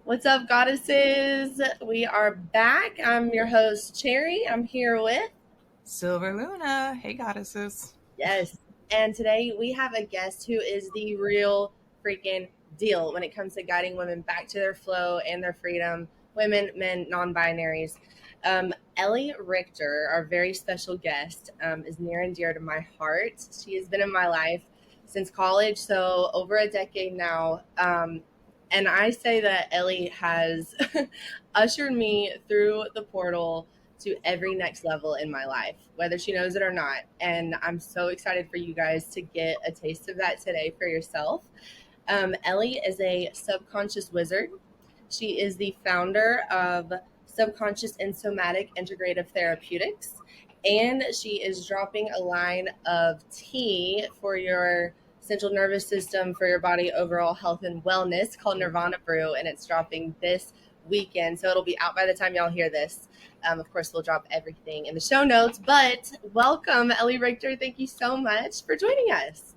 What's up, goddesses? We are back. I'm your host, Cherry. I'm here with, Silver Luna. Hey, goddesses. yes. And today we have a guest who is the real freaking deal when it comes to guiding women back to their flow and their freedom, women, men, non binaries. Elli Richter, our very special guest, is near and dear to my heart. She has been in my life since college, so over a decade now. And I say that Elli has ushered me through the portal to every next level in my life, whether she knows it or not. And I'm so excited for you guys to get a taste of that today for yourself. Elli is a subconscious wizard. She is the founder of Subconscious and Somatic Integrative Therapeutics. And she is dropping a line of tea for your central nervous system, for your body overall health and wellness, called Nirvana Brew. And it's dropping this weekend. So it'll be out by the time y'all hear this. Of course, we'll drop everything in the show notes. But welcome, Elli Richter. Thank you so much for joining us.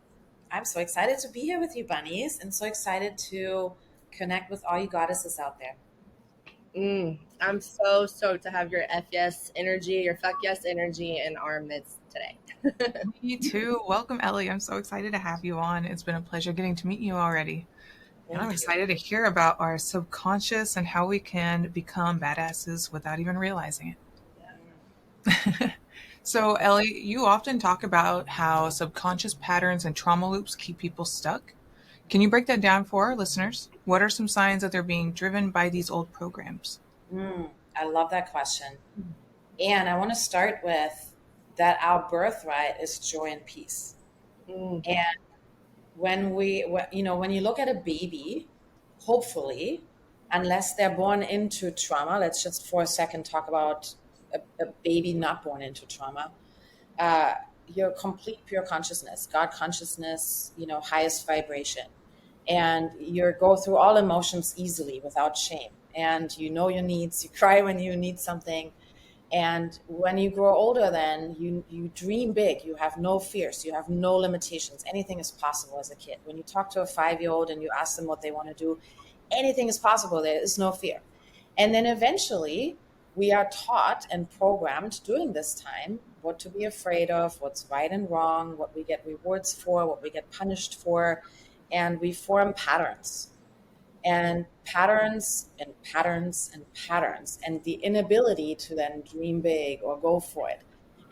I'm so excited to be here with you, bunnies, and so excited to connect with all you goddesses out there. I'm so stoked to have your F yes energy, your fuck yes energy in our midst today. Me too. Welcome, Ellie. I'm so excited to have you on. It's been a pleasure getting to meet you already. And I'm excited to hear about our subconscious and how we can become badasses without even realizing it. So, Ellie, you often talk about how subconscious patterns and trauma loops keep people stuck. Can you break that down for our listeners? What are some signs that they're being driven by these old programs? I love that question. And I want to start with that our birthright is joy and peace. And when you look at a baby, hopefully, unless they're born into trauma, let's just for a second talk about a baby not born into trauma. Your complete pure consciousness, God consciousness, highest vibration. And you go through all emotions easily without shame. And you know your needs, you cry when you need something. And when you grow older, then you dream big. You have no fears. You have no limitations. Anything is possible as a kid. When you talk to a 5-year-old and you ask them what they want to do, anything is possible. There is no fear. And then eventually we are taught and programmed during this time what to be afraid of, what's right and wrong, what we get rewards for, what we get punished for. And we form patterns. And patterns and patterns and patterns, and the inability to then dream big or go for it.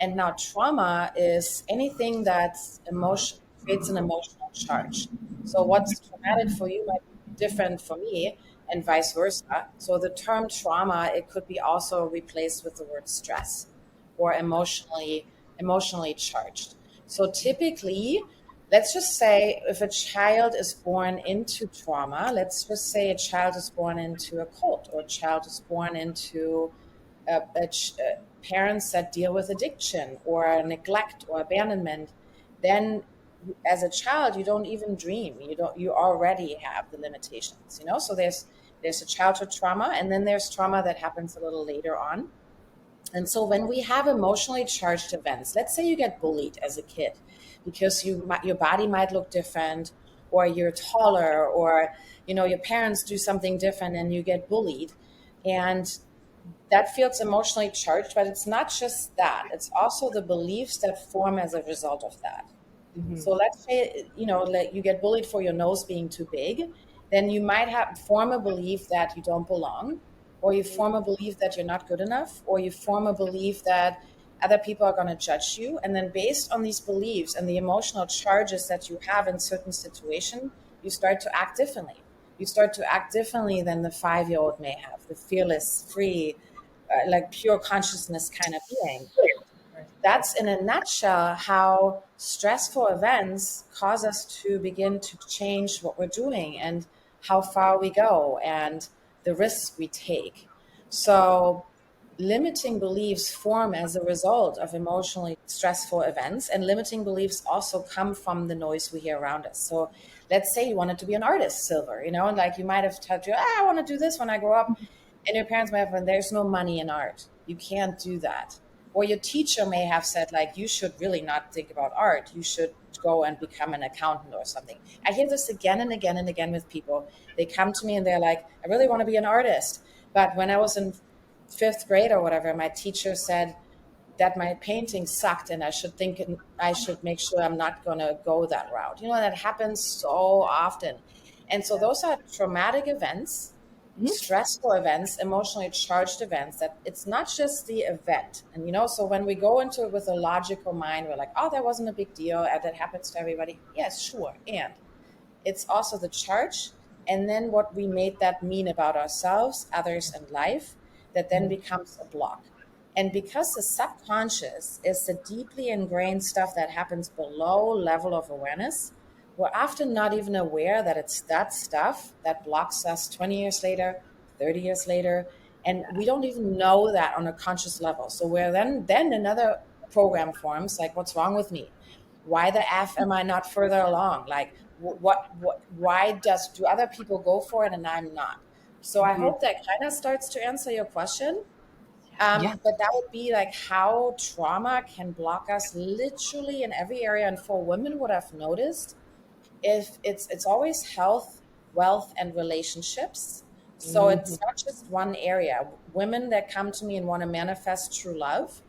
And now trauma is anything that's emotion creates an emotional charge. So what's traumatic for you might be different for me, and vice versa. So the term trauma, it could be also replaced with the word stress or emotionally charged. So typically, let's just say if a child is born into trauma, let's just say a child is born into a cult, or a child is born into parents that deal with addiction or neglect or abandonment, then as a child you don't even dream. You already have the limitations. So there's a childhood trauma, and then there's trauma that happens a little later on. And so when we have emotionally charged events, let's say you get bullied as a kid because your body might look different, or you're taller, or your parents do something different and you get bullied, and that feels emotionally charged. But it's not just that, it's also the beliefs that form as a result of that. So let's say you get bullied for your nose being too big, then you might form a belief that you don't belong, or you form a belief that you're not good enough, or you form a belief that other people are going to judge you. And then based on these beliefs and the emotional charges that you have in certain situations, you start to act differently. You start to act differently than the 5-year-old may have, the fearless, free, like pure consciousness kind of being. That's in a nutshell how stressful events cause us to begin to change what we're doing and how far we go and the risks we take. So limiting beliefs form as a result of emotionally stressful events, and limiting beliefs also come from the noise we hear around us. So let's say you wanted to be an artist, Silver, and like you might have told you, I want to do this when I grow up. And your parents might have, there's no money in art. You can't do that. Or your teacher may have said, like, you should really not think about art. You should go and become an accountant or something. I hear this again and again and again with people. They come to me and they're like, I really want to be an artist. But when I was in 5th grade or whatever, my teacher said that my painting sucked and I should make sure I'm not going to go that route. That happens so often. And so those are traumatic events, stressful events, emotionally charged events, that it's not just the event. And, so when we go into it with a logical mind, we're like, oh, that wasn't a big deal. That happens to everybody. Yes, sure. And it's also the charge. And then what we made that mean about ourselves, others, and life, that then becomes a block. And because the subconscious is the deeply ingrained stuff that happens below level of awareness, we're often not even aware that it's that stuff that blocks us 20 years later, 30 years later. And we don't even know that on a conscious level. So where then another program forms, like, what's wrong with me? Why the F am I not further along? Like, why do other people go for it and I'm not? So I hope that kind of starts to answer your question. But that would be like how trauma can block us literally in every area. And for women, what I've noticed, if it's always health, wealth, and relationships. So it's not just one area. Women that come to me and want to manifest true love,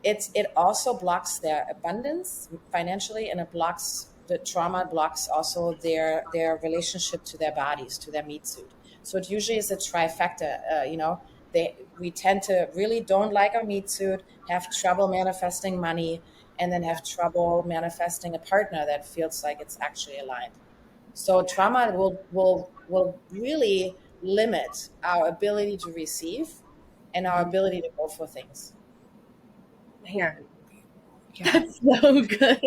it also blocks their abundance financially, and the trauma blocks also their relationship to their bodies, to their meat suit. So it usually is a trifecta. We tend to really don't like our meat suit, have trouble manifesting money, and then have trouble manifesting a partner that feels like it's actually aligned. So trauma will really limit our ability to receive and our ability to go for things. Man, that's so good.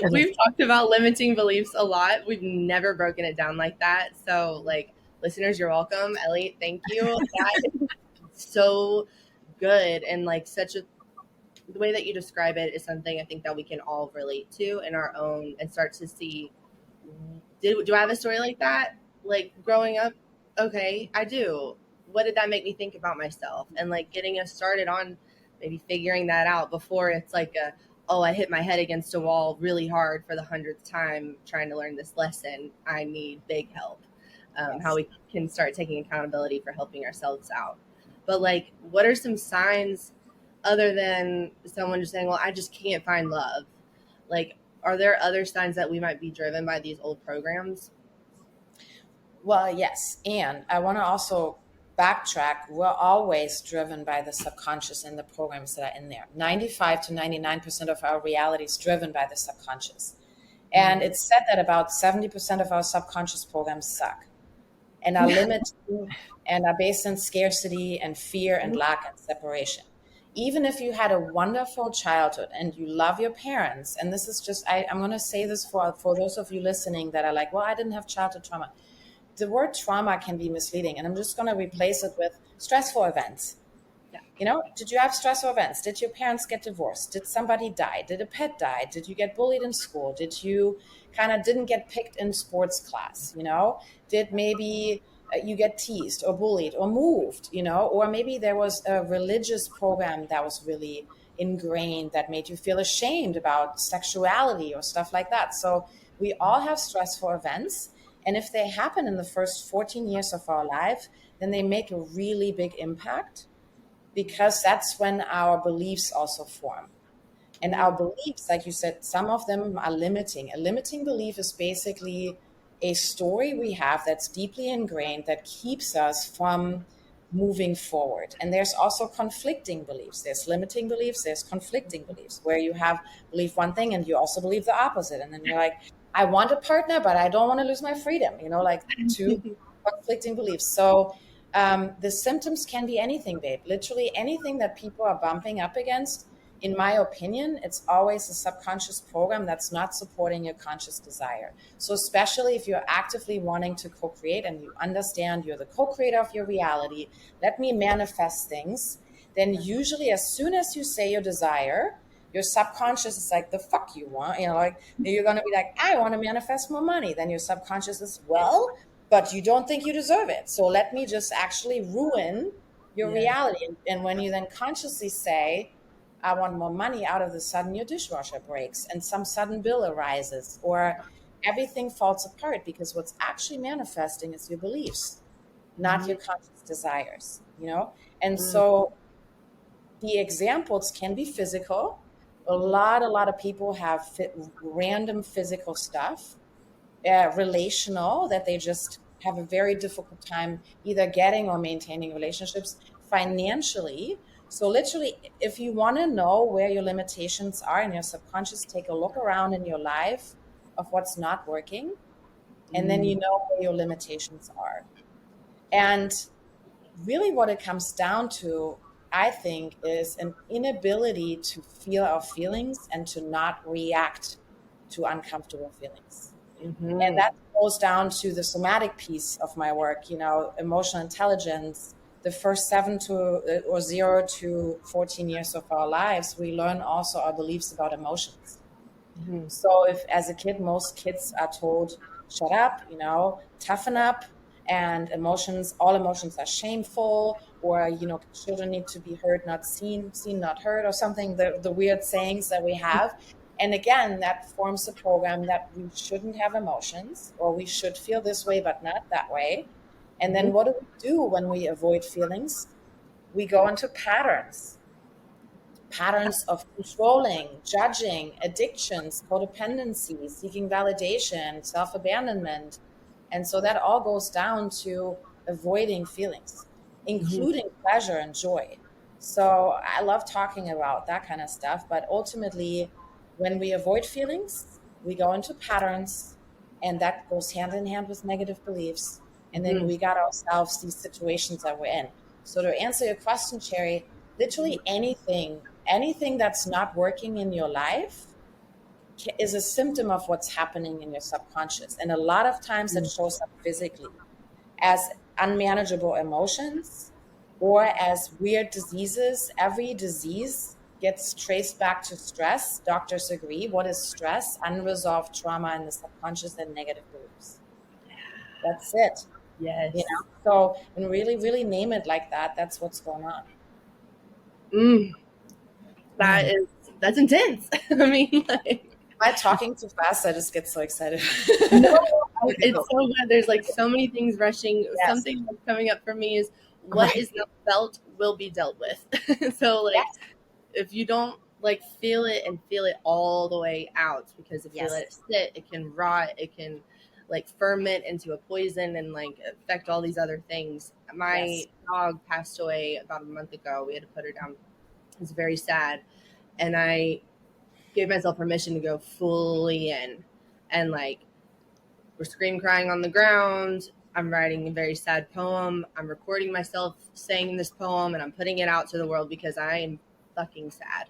We've talked about limiting beliefs a lot. We've never broken it down like that. So, listeners, you're welcome. Elli, thank you. That is so good, and the way that you describe it is something I think that we can all relate to in our own, and start to see, do I have a story like that? Like growing up? Okay, I do. What did that make me think about myself? And getting us started on maybe figuring that out before it's I hit my head against a wall really hard for the 100th time trying to learn this lesson. I need big help. How we can start taking accountability for helping ourselves out. But what are some signs other than someone just saying, well, I just can't find love? Are there other signs that we might be driven by these old programs? Well, yes. And I want to also backtrack. We're always driven by the subconscious and the programs that are in there. 95 to 99% of our reality is driven by the subconscious. And it's said that about 70% of our subconscious programs suck and are limiting and are based on scarcity and fear and lack and separation. Even if you had a wonderful childhood and you love your parents, and this is just, I'm going to say this for those of you listening that are like, well, I didn't have childhood trauma. The word trauma can be misleading, and I'm just going to replace it with stressful events. Yeah. Did you have stressful events? Did your parents get divorced? Did somebody die? Did a pet die? Did you get bullied in school? Did you didn't get picked in sports class? Did maybe you get teased or bullied or moved, or maybe there was a religious program that was really ingrained that made you feel ashamed about sexuality or stuff like that. So we all have stressful events. And if they happen in the first 14 years of our life, then they make a really big impact, because that's when our beliefs also form. And our beliefs, like you said, some of them are limiting. A limiting belief is basically a story we have that's deeply ingrained that keeps us from moving forward. And there's also conflicting beliefs. There's limiting beliefs, there's conflicting beliefs, where you believe one thing and you also believe the opposite. And then you're like, I want a partner, but I don't want to lose my freedom, two conflicting beliefs. So the symptoms can be anything, babe. Literally anything that people are bumping up against. In my opinion, it's always a subconscious program that's not supporting your conscious desire. So especially if you're actively wanting to co-create and you understand you're the co-creator of your reality, let me manifest things, then usually as soon as you say your desire, your subconscious is like, the fuck you want? You're going to be like, I want to manifest more money. Then your subconscious is, well, but you don't think you deserve it. So let me just actually ruin your reality. And when you then consciously say, I want more money, out of the sudden your dishwasher breaks and some sudden bill arises, or everything falls apart, because what's actually manifesting is your beliefs, not your conscious desires, you know? And so the examples can be physical. A lot of people have random physical stuff, relational, that they just have a very difficult time either getting or maintaining relationships, financially. So literally, if you want to know where your limitations are in your subconscious, take a look around in your life of what's not working, and then you know where your limitations are. And really what it comes down to, I think, is an inability to feel our feelings and to not react to uncomfortable feelings. And that goes down to the somatic piece of my work, you know, emotional intelligence. The first 0 to 14 years of our lives, we learn also our beliefs about emotions. So if as a kid, most kids are told, shut up, you know, toughen up, and all emotions are shameful, or, you know, children need to be heard, not seen, seen, not heard, or something, the weird sayings that we have. And again, that forms a program that we shouldn't have emotions, or we should feel this way, but not that way. And then what do we do when we avoid feelings? We go into patterns of controlling, judging, addictions, codependency, seeking validation, self-abandonment. And so that all goes down to avoiding feelings, including pleasure and joy. So I love talking about that kind of stuff. But ultimately, when we avoid feelings, we go into patterns, and that goes hand in hand with negative beliefs. And then we got ourselves these situations that we're in. So to answer your question, Cherry, literally anything that's not working in your life is a symptom of what's happening in your subconscious. And a lot of times it shows up physically as unmanageable emotions or as weird diseases. Every disease gets traced back to stress. Doctors agree. What is stress? Unresolved trauma in the subconscious and negative beliefs. That's it. Yes. You know? So, and really, really name it like that. That's what's going on. That's intense. I mean, like, am I talking too fast? I just get so excited. No, it's so good. There's like so many things rushing. Yes. Something that's coming up for me is what is not felt will be dealt with. So like, if you don't like feel it and feel it all the way out, because if you let it sit, it can rot. It can like ferment into a poison and like affect all these other things. My dog passed away about a month ago. We had to put her down. It was very sad, and I gave myself permission to go fully in, and like, we're scream crying on the ground. I'm writing a very sad poem. I'm recording myself saying this poem, and I'm putting it out to the world because I am fucking sad.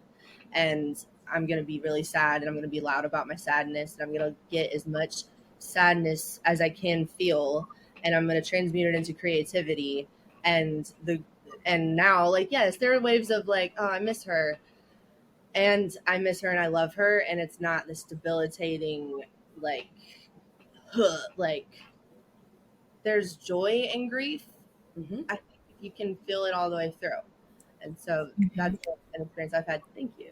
And I'm going to be really sad, and I'm going to be loud about my sadness, and I'm going to get as much sadness as I can feel, and I'm going to transmute it into creativity. And now, like, yes, there are waves of like, oh, I miss her. And I miss her and I love her, and it's not this debilitating, like there's joy and grief. I think you can feel it all the way through. And so that's an experience I've had. Thank you.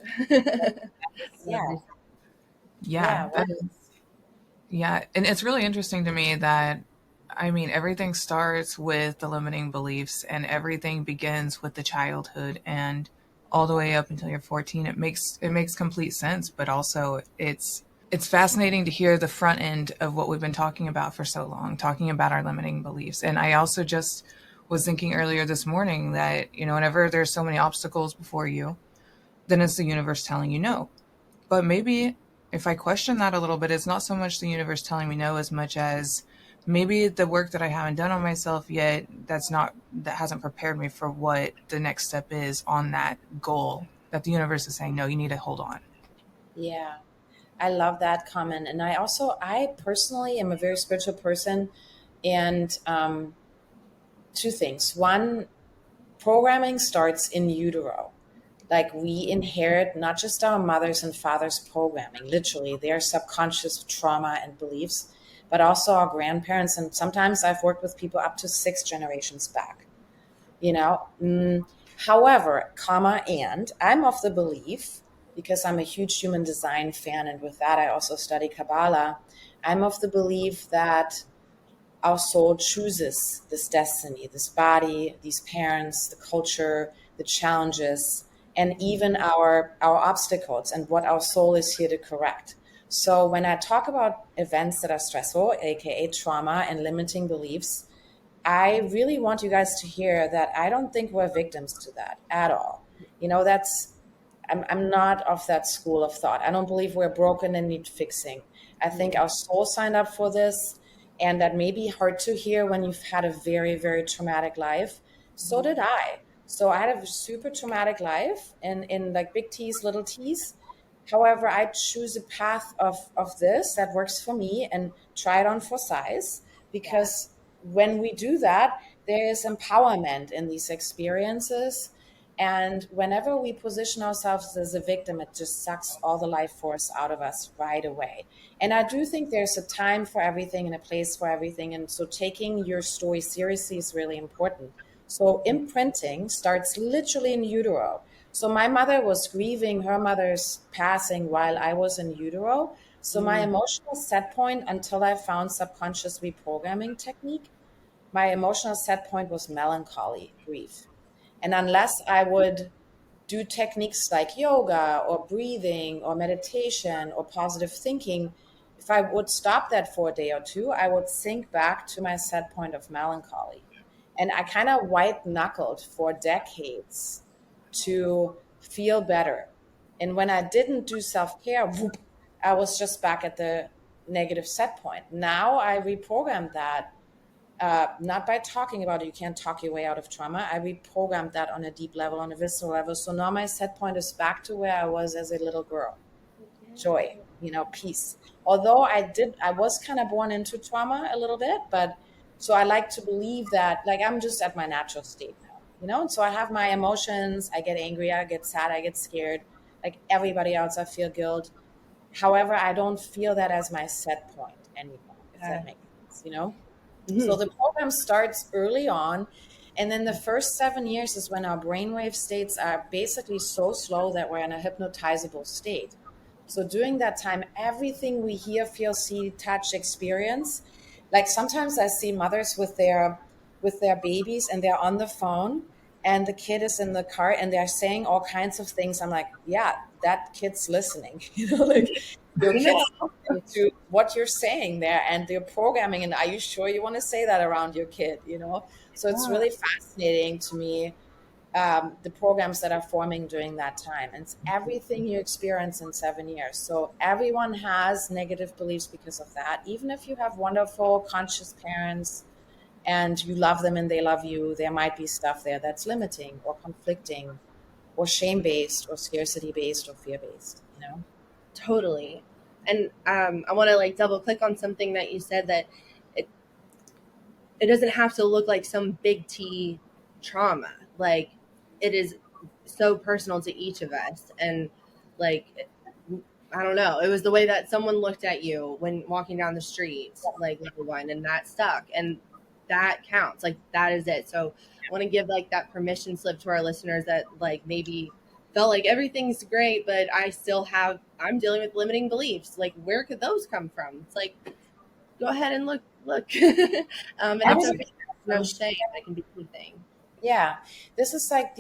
And it's really interesting to me that, I mean, everything starts with the limiting beliefs, and everything begins with the childhood, and all the way up until you're 14. It makes complete sense, but also it's fascinating to hear the front end of what we've been talking about for so long, talking about our limiting beliefs. And I also just was thinking earlier this morning that, you know, whenever there's so many obstacles before you, then it's the universe telling you no. But maybe if I question that a little bit, it's not so much the universe telling me no as much as maybe the work that I haven't done on myself yet, that hasn't prepared me for what the next step is on that goal, that the universe is saying, no, you need to hold on. Yeah. I love that comment. And I personally am a very spiritual person. And two things. One, programming starts in utero. Like, we inherit not just our mothers and fathers' programming, literally their subconscious trauma and beliefs, but also our grandparents. And sometimes I've worked with people up to 6 generations back. However, comma, and I'm of the belief, because I'm a huge human design fan, and with that I also study Kabbalah, I'm of the belief that our soul chooses this destiny, this body, these parents, the culture, the challenges, and even our obstacles and what our soul is here to correct. So when I talk about events that are stressful, aka trauma and limiting beliefs, I really want you guys to hear that I don't think we're victims to that at all. That's I'm not of that school of thought. I don't believe we're broken and need fixing. I think our soul signed up for this, and that may be hard to hear when you've had a very, very traumatic life. So did I. So I had a super traumatic life in like big T's, little T's. However, I choose a path of this that works for me and try it on for size, because when we do that, there is empowerment in these experiences. And whenever we position ourselves as a victim, it just sucks all the life force out of us right away. And I do think there's a time for everything and a place for everything. And so taking your story seriously is really important. So imprinting starts literally in utero. So my mother was grieving her mother's passing while I was in utero. So my emotional set point, until I found subconscious reprogramming technique, my emotional set point was melancholy, grief. And unless I would do techniques like yoga or breathing or meditation or positive thinking, if I would stop that for a day or two, I would sink back to my set point of melancholy. And I kind of white knuckled for decades to feel better. And when I didn't do self care, I was just back at the negative set point. Now I reprogrammed that, not by talking about it. You can't talk your way out of trauma. I reprogrammed that on a deep level, on a visceral level. So now my set point is back to where I was as a little girl. Joy, peace. Although I was kind of born into trauma a little bit, but so I like to believe that, like, I'm just at my natural state now, and so I have my emotions. I get angry, I get sad, I get scared. Like everybody else, I feel guilt. However, I don't feel that as my set point anymore, if that makes sense. So the program starts early on. And then the first 7 years is when our brainwave states are basically so slow that we're in a hypnotizable state. So during that time, everything we hear, feel, see, touch, experience, like sometimes I see mothers with their babies and they're on the phone and the kid is in the car and they're saying all kinds of things. I'm like, yeah, that kid's listening, like your kid's listening to what you're saying there and they're programming. And are you sure you want to say that around your kid? So it's really fascinating to me, the programs that are forming during that time. And it's everything you experience in 7 years. So everyone has negative beliefs because of that. Even if you have wonderful, conscious parents and you love them and they love you, there might be stuff there that's limiting or conflicting or shame-based or scarcity-based or fear-based. Totally. And I want to like double click on something that you said, that it doesn't have to look like some big T trauma. Like, it is so personal to each of us. And like, I don't know, it was the way that someone looked at you when walking down the street, like level one, and that stuck. And that counts. Like, that is it. So I want to give like that permission slip to our listeners that like maybe felt like everything's great, but I'm dealing with limiting beliefs. Like, where could those come from? It's like, go ahead and look. And it's okay. No shame. It can be anything. Yeah, this is like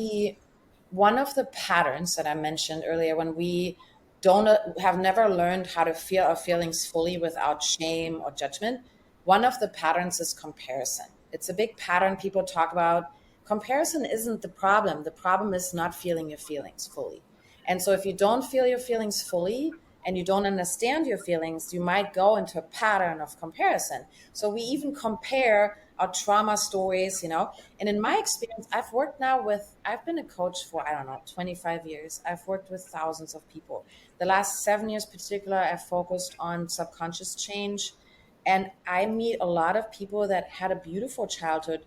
one of the patterns that I mentioned earlier, when we don't have never learned how to feel our feelings fully without shame or judgment. One of the patterns is comparison. It's a big pattern people talk about. Comparison isn't the problem. The problem is not feeling your feelings fully. And so if you don't feel your feelings fully and you don't understand your feelings, you might go into a pattern of comparison. So we even compare our trauma stories. And in my experience, I've been a coach for, I don't know, 25 years. I've worked with thousands of people. The last 7 years particular, I've focused on subconscious change. And I meet a lot of people that had a beautiful childhood,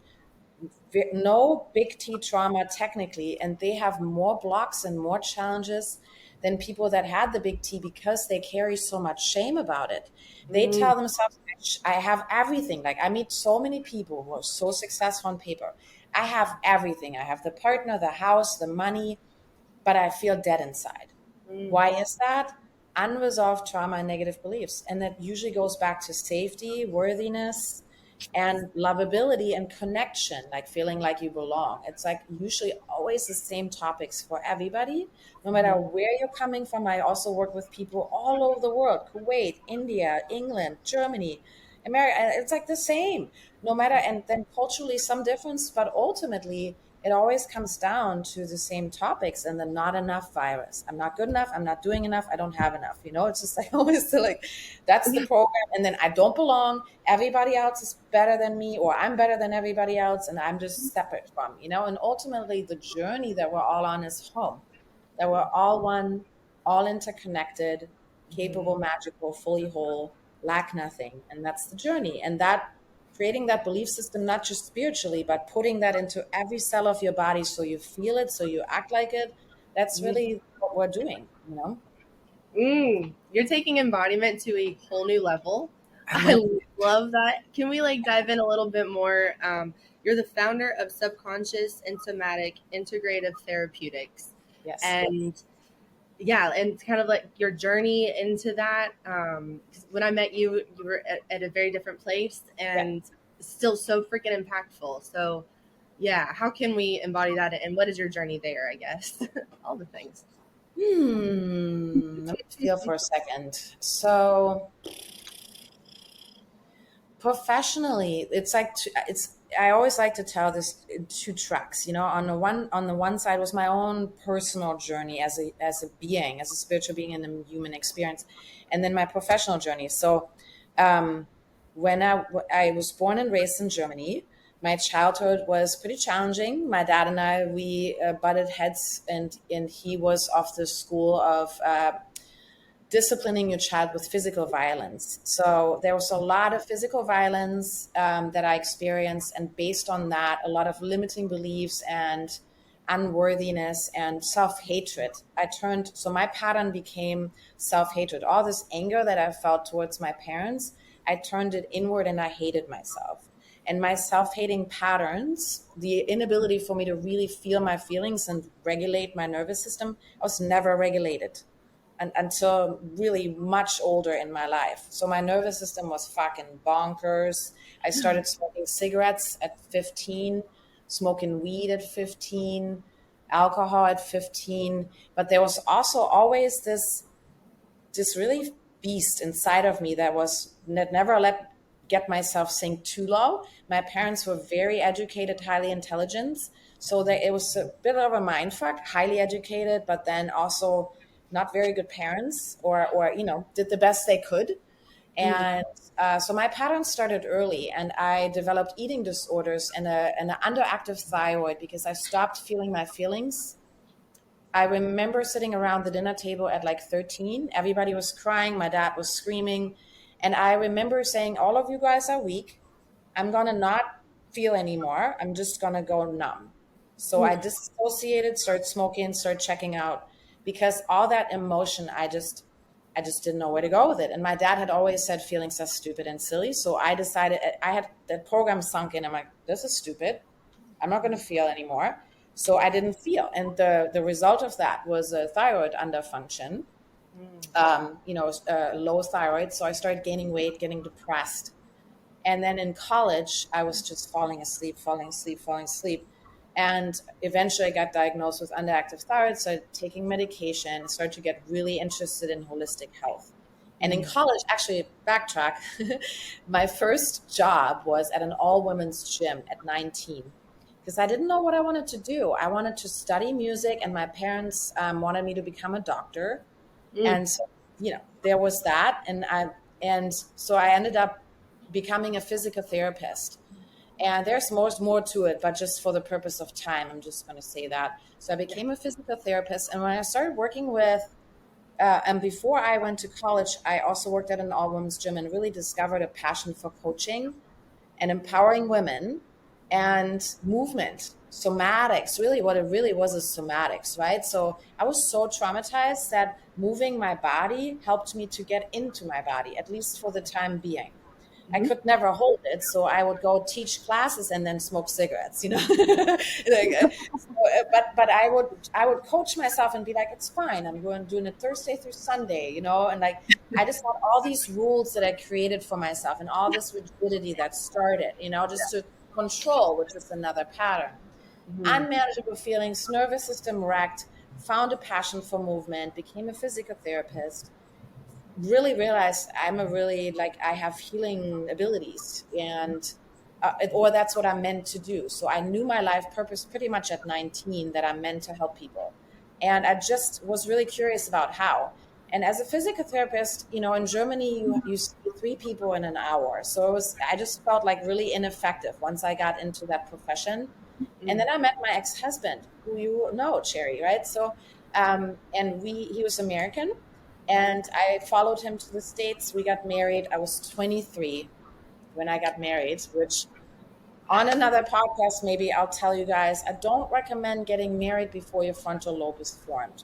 no big T trauma technically, and they have more blocks and more challenges than people that had the big T because they carry so much shame about it. They tell themselves, I have everything. Like, I meet so many people who are so successful on paper. I have everything. I have the partner, the house, the money, but I feel dead inside. Why is that? Unresolved trauma and negative beliefs. And that usually goes back to safety, worthiness, and lovability and connection, like feeling like you belong. It's like usually always the same topics for everybody, no matter where you're coming from. I also work with people all over the world: Kuwait, India, England, Germany, America. It's like the same, no matter, and then culturally some difference, but ultimately it always comes down to the same topics and the not enough virus. I'm not good enough. I'm not doing enough. I don't have enough. It's just like always like, that's the program. And then I don't belong. Everybody else is better than me, or I'm better than everybody else. And I'm just separate from, and ultimately the journey that we're all on is home, that we're all one, all interconnected, capable, magical, fully whole, lack nothing. And that's the journey. And that creating that belief system, not just spiritually, but putting that into every cell of your body so you feel it, so you act like it. That's really what we're doing. You're taking embodiment to a whole new level. I I love love that. Can we dive in a little bit more? You're the founder of Subconscious and Somatic Integrative Therapeutics. Yes. And yeah, and kind of like your journey into that. 'Cause when I met you, you were at a very different place and still so freaking impactful. So yeah, how can we embody that? And what is your journey there, I guess? All the things. Let me feel for a second. So professionally, it's like I always like to tell this in two tracks. On the one side was my own personal journey as a being, as a spiritual being in the human experience, and then my professional journey. So when I was born and raised in Germany, my childhood was pretty challenging. My dad and I, we butted heads, and he was of the school of disciplining your child with physical violence. So there was a lot of physical violence that I experienced, and based on that, a lot of limiting beliefs and unworthiness and self-hatred. So my pattern became self-hatred. All this anger that I felt towards my parents, I turned it inward and I hated myself. And my self-hating patterns, the inability for me to really feel my feelings and regulate my nervous system, I was never regulated until really much older in my life. So my nervous system was fucking bonkers. I started smoking cigarettes at 15, smoking weed at 15, alcohol at 15. But there was also always this really beast inside of me that never let get myself sink too low. My parents were very educated, highly intelligent. So it was a bit of a mind fuck, highly educated, but then also not very good parents, or did the best they could. And so my patterns started early, and I developed eating disorders and an underactive thyroid because I stopped feeling my feelings. I remember sitting around the dinner table at like 13. Everybody was crying. My dad was screaming. And I remember saying, all of you guys are weak. I'm going to not feel anymore. I'm just going to go numb. So I dissociated, started smoking, started checking out, because all that emotion, I just didn't know where to go with it. And my dad had always said feelings are stupid and silly. So I decided, I had the program sunk in. I'm like, this is stupid. I'm not going to feel anymore. So I didn't feel. And the result of that was a thyroid underfunction, low thyroid. So I started gaining weight, getting depressed. And then in college, I was just falling asleep. And eventually I got diagnosed with underactive thyroid, started taking medication, started to get really interested in holistic health. And in college, actually, backtrack, my first job was at an all-women's gym at 19, because I didn't know what I wanted to do. I wanted to study music, and my parents wanted me to become a doctor. And so, there was that. And so I ended up becoming a physical therapist. And there's more to it, but just for the purpose of time, I'm just going to say that. So I became a physical therapist. And when I started working with, and before I went to college, I also worked at an all-women's gym and really discovered a passion for coaching and empowering women and movement, somatics. Really, what it really was is somatics, right? So I was so traumatized that moving my body helped me to get into my body, at least for the time being. I could never hold it, so I would go teach classes and then smoke cigarettes, but I would coach myself and be like, it's fine. I'm going doing it Thursday through Sunday, and like I just had all these rules that I created for myself and all this rigidity that started, just to control, which is another pattern. Unmanageable feelings, nervous system wrecked, found a passion for movement, became a physical therapist, really realized I have healing abilities, and or that's what I'm meant to do. So I knew my life purpose pretty much at 19, that I'm meant to help people. And I just was really curious about how. And as a physical therapist, in Germany, you see 3 people in an hour. So I just felt like really ineffective once I got into that profession. And then I met my ex-husband, who you know, Cherry, right? So, and he was American, and I followed him to the States. We got married. I was 23 when I got married, which on another podcast, maybe I'll tell you guys, I don't recommend getting married before your frontal lobe is formed.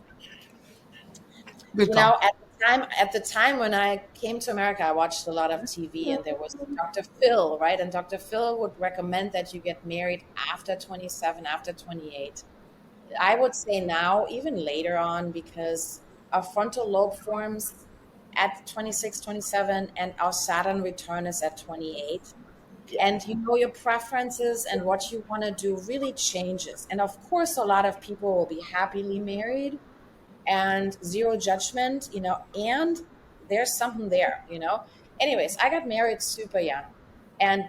Good call. At the time when I came to America, I watched a lot of TV, and there was Dr. Phil, right? And Dr. Phil would recommend that you get married after 27, after 28. I would say now, even later on, because our frontal lobe forms at 26, 27, and our Saturn return is at 28. And your preferences and what you want to do really changes. And of course, a lot of people will be happily married and zero judgment, and there's something there. Anyways, I got married super young. And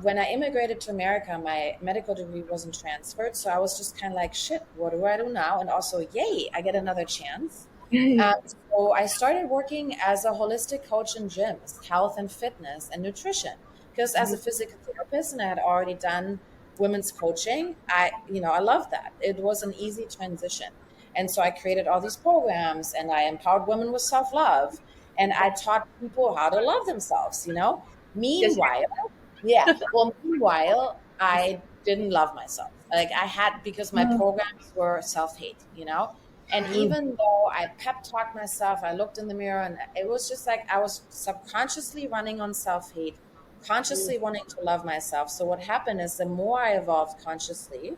when I immigrated to America, my medical degree wasn't transferred. So I was just kind of like, shit, what do I do now? And also, yay, I get another chance. So I started working as a holistic coach in gyms, health and fitness and nutrition. Because as a physical therapist, and I had already done women's coaching, I love that. It was an easy transition. And so I created all these programs, and I empowered women with self-love, and I taught people how to love themselves, Meanwhile, I didn't love myself. Like because my programs were self-hate, and even though I pep talked myself, I looked in the mirror, and it was just like I was subconsciously running on self-hate, consciously wanting to love myself. So what happened is, the more I evolved consciously,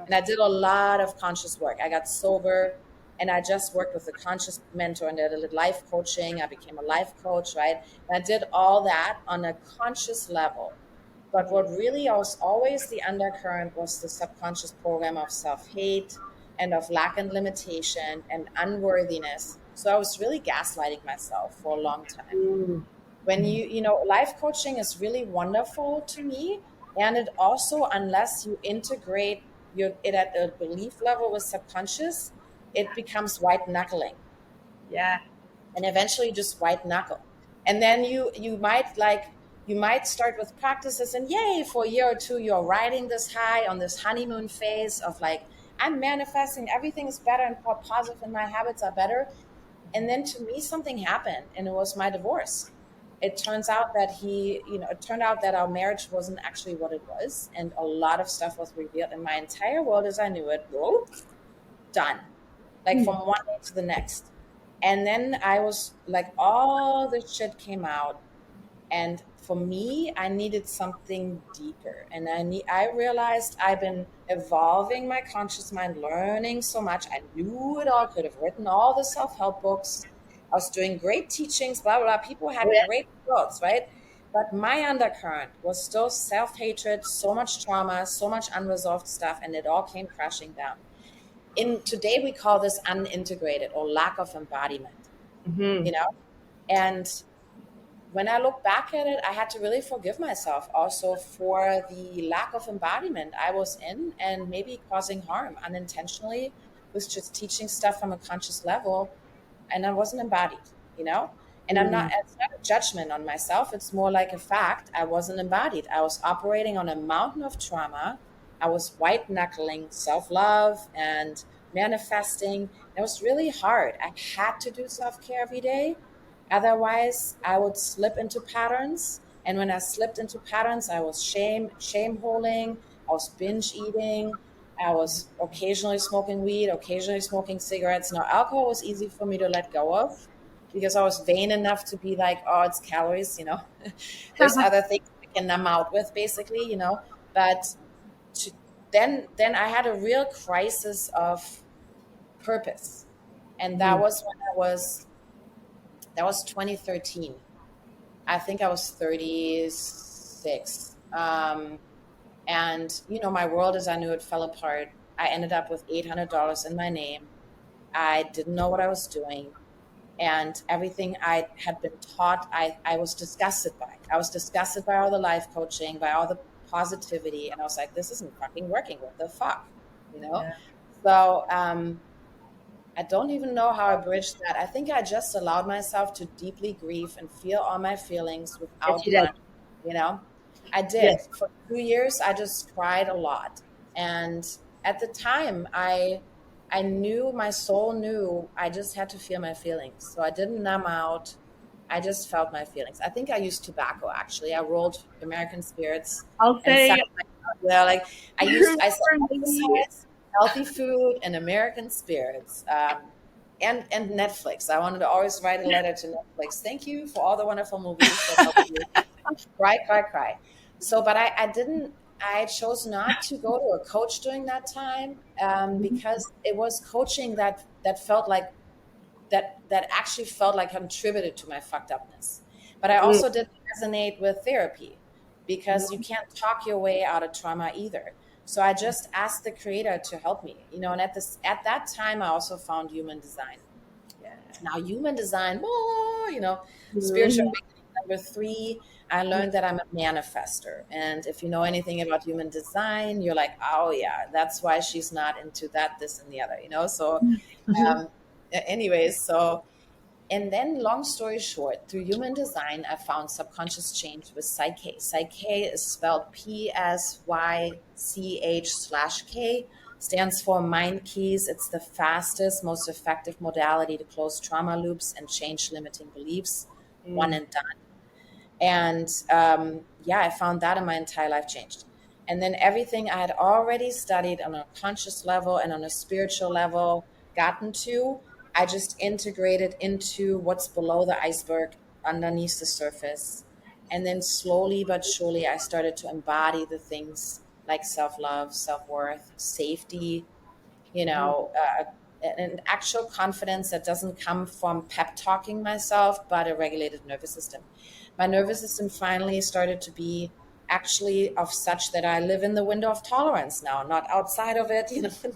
and I did a lot of conscious work. I got sober, and I just worked with a conscious mentor, and did life coaching. I became a life coach, right? And I did all that on a conscious level. But what really was always the undercurrent was the subconscious program of self-hate and of lack and limitation and unworthiness. So I was really gaslighting myself for a long time. When life coaching is really wonderful to me. And it also, unless you integrate it at a belief level with subconscious, it becomes white knuckling. Yeah. And eventually just white knuckle. And then you might start with practices, and yay, for a year or two, you're riding this high on this honeymoon phase of like, I'm manifesting, everything is better and more positive and my habits are better. And then to me, something happened, and it was my divorce. It turns out that our marriage wasn't actually what it was. And a lot of stuff was revealed, and my entire world as I knew it, done. Like from one day to the next. And then I was like, all this shit came out. And for me, I needed something deeper. And I realized I've been evolving my conscious mind, learning so much. I knew it all, could have written all the self-help books. I was doing great teachings, blah, blah, blah. People had great growths, right? But my undercurrent was still self-hatred, so much trauma, so much unresolved stuff, and it all came crashing down. Today, we call this unintegrated or lack of embodiment, And when I look back at it, I had to really forgive myself also for the lack of embodiment I was in, and maybe causing harm unintentionally with just teaching stuff from a conscious level. And I wasn't embodied, And it's not a judgment on myself. It's more like a fact. I wasn't embodied. I was operating on a mountain of trauma. I was white knuckling self-love and manifesting. It was really hard. I had to do self-care every day. Otherwise, I would slip into patterns. And when I slipped into patterns, I was shame holding. I was binge eating. I was occasionally smoking weed, occasionally smoking cigarettes. Now, alcohol was easy for me to let go of because I was vain enough to be like, oh, it's calories, there's other things I can numb out with, basically, but to, then I had a real crisis of purpose. And that was when that was 2013. I think I was 36. And, my world as I knew it fell apart. I ended up with $800 in my name. I didn't know what I was doing. And everything I had been taught, I was disgusted by. I was disgusted by all the life coaching, by all the positivity. And I was like, this isn't fucking working. What the fuck? Yeah. So I don't even know how I bridged that. I think I just allowed myself to deeply grieve and feel all my feelings Yes, without you did. running. I did. Yes. For 2 years, I just cried a lot. And at the time, I knew, my soul knew, I just had to feel my feelings. So I didn't numb out. I just felt my feelings. I think I used tobacco, actually. I rolled American spirits I'll and say like I said for me, exercise, healthy food, and American spirits. And Netflix. I wanted to always write a letter to Netflix. Thank you for all the wonderful movies that helped me. Cry, cry, cry. So, but I chose not to go to a coach during that time, because it was coaching that felt like, that actually felt like contributed to my fucked upness. But I also didn't resonate with therapy, because you can't talk your way out of trauma either. So I just asked the creator to help me, and at that time, I also found human design. Now, human design, spiritual awakening number 3, I learned that I'm a manifester. And if you know anything about human design, you're like, oh yeah, that's why she's not into that, this, and the other, So, anyways, and then, long story short, through human design, I found subconscious change with Psyche. Psyche is spelled PSYCH/K, stands for mind keys. It's the fastest, most effective modality to close trauma loops and change limiting beliefs. One and done. And I found that, and my entire life changed. And then everything I had already studied on a conscious level and on a spiritual level, gotten to, I just integrated into what's below the iceberg, underneath the surface. And then slowly but surely, I started to embody the things like self-love, self-worth, safety, an actual confidence that doesn't come from pep talking myself, but a regulated nervous system. My nervous system finally started to be actually of such that I live in the window of tolerance now, not outside of it,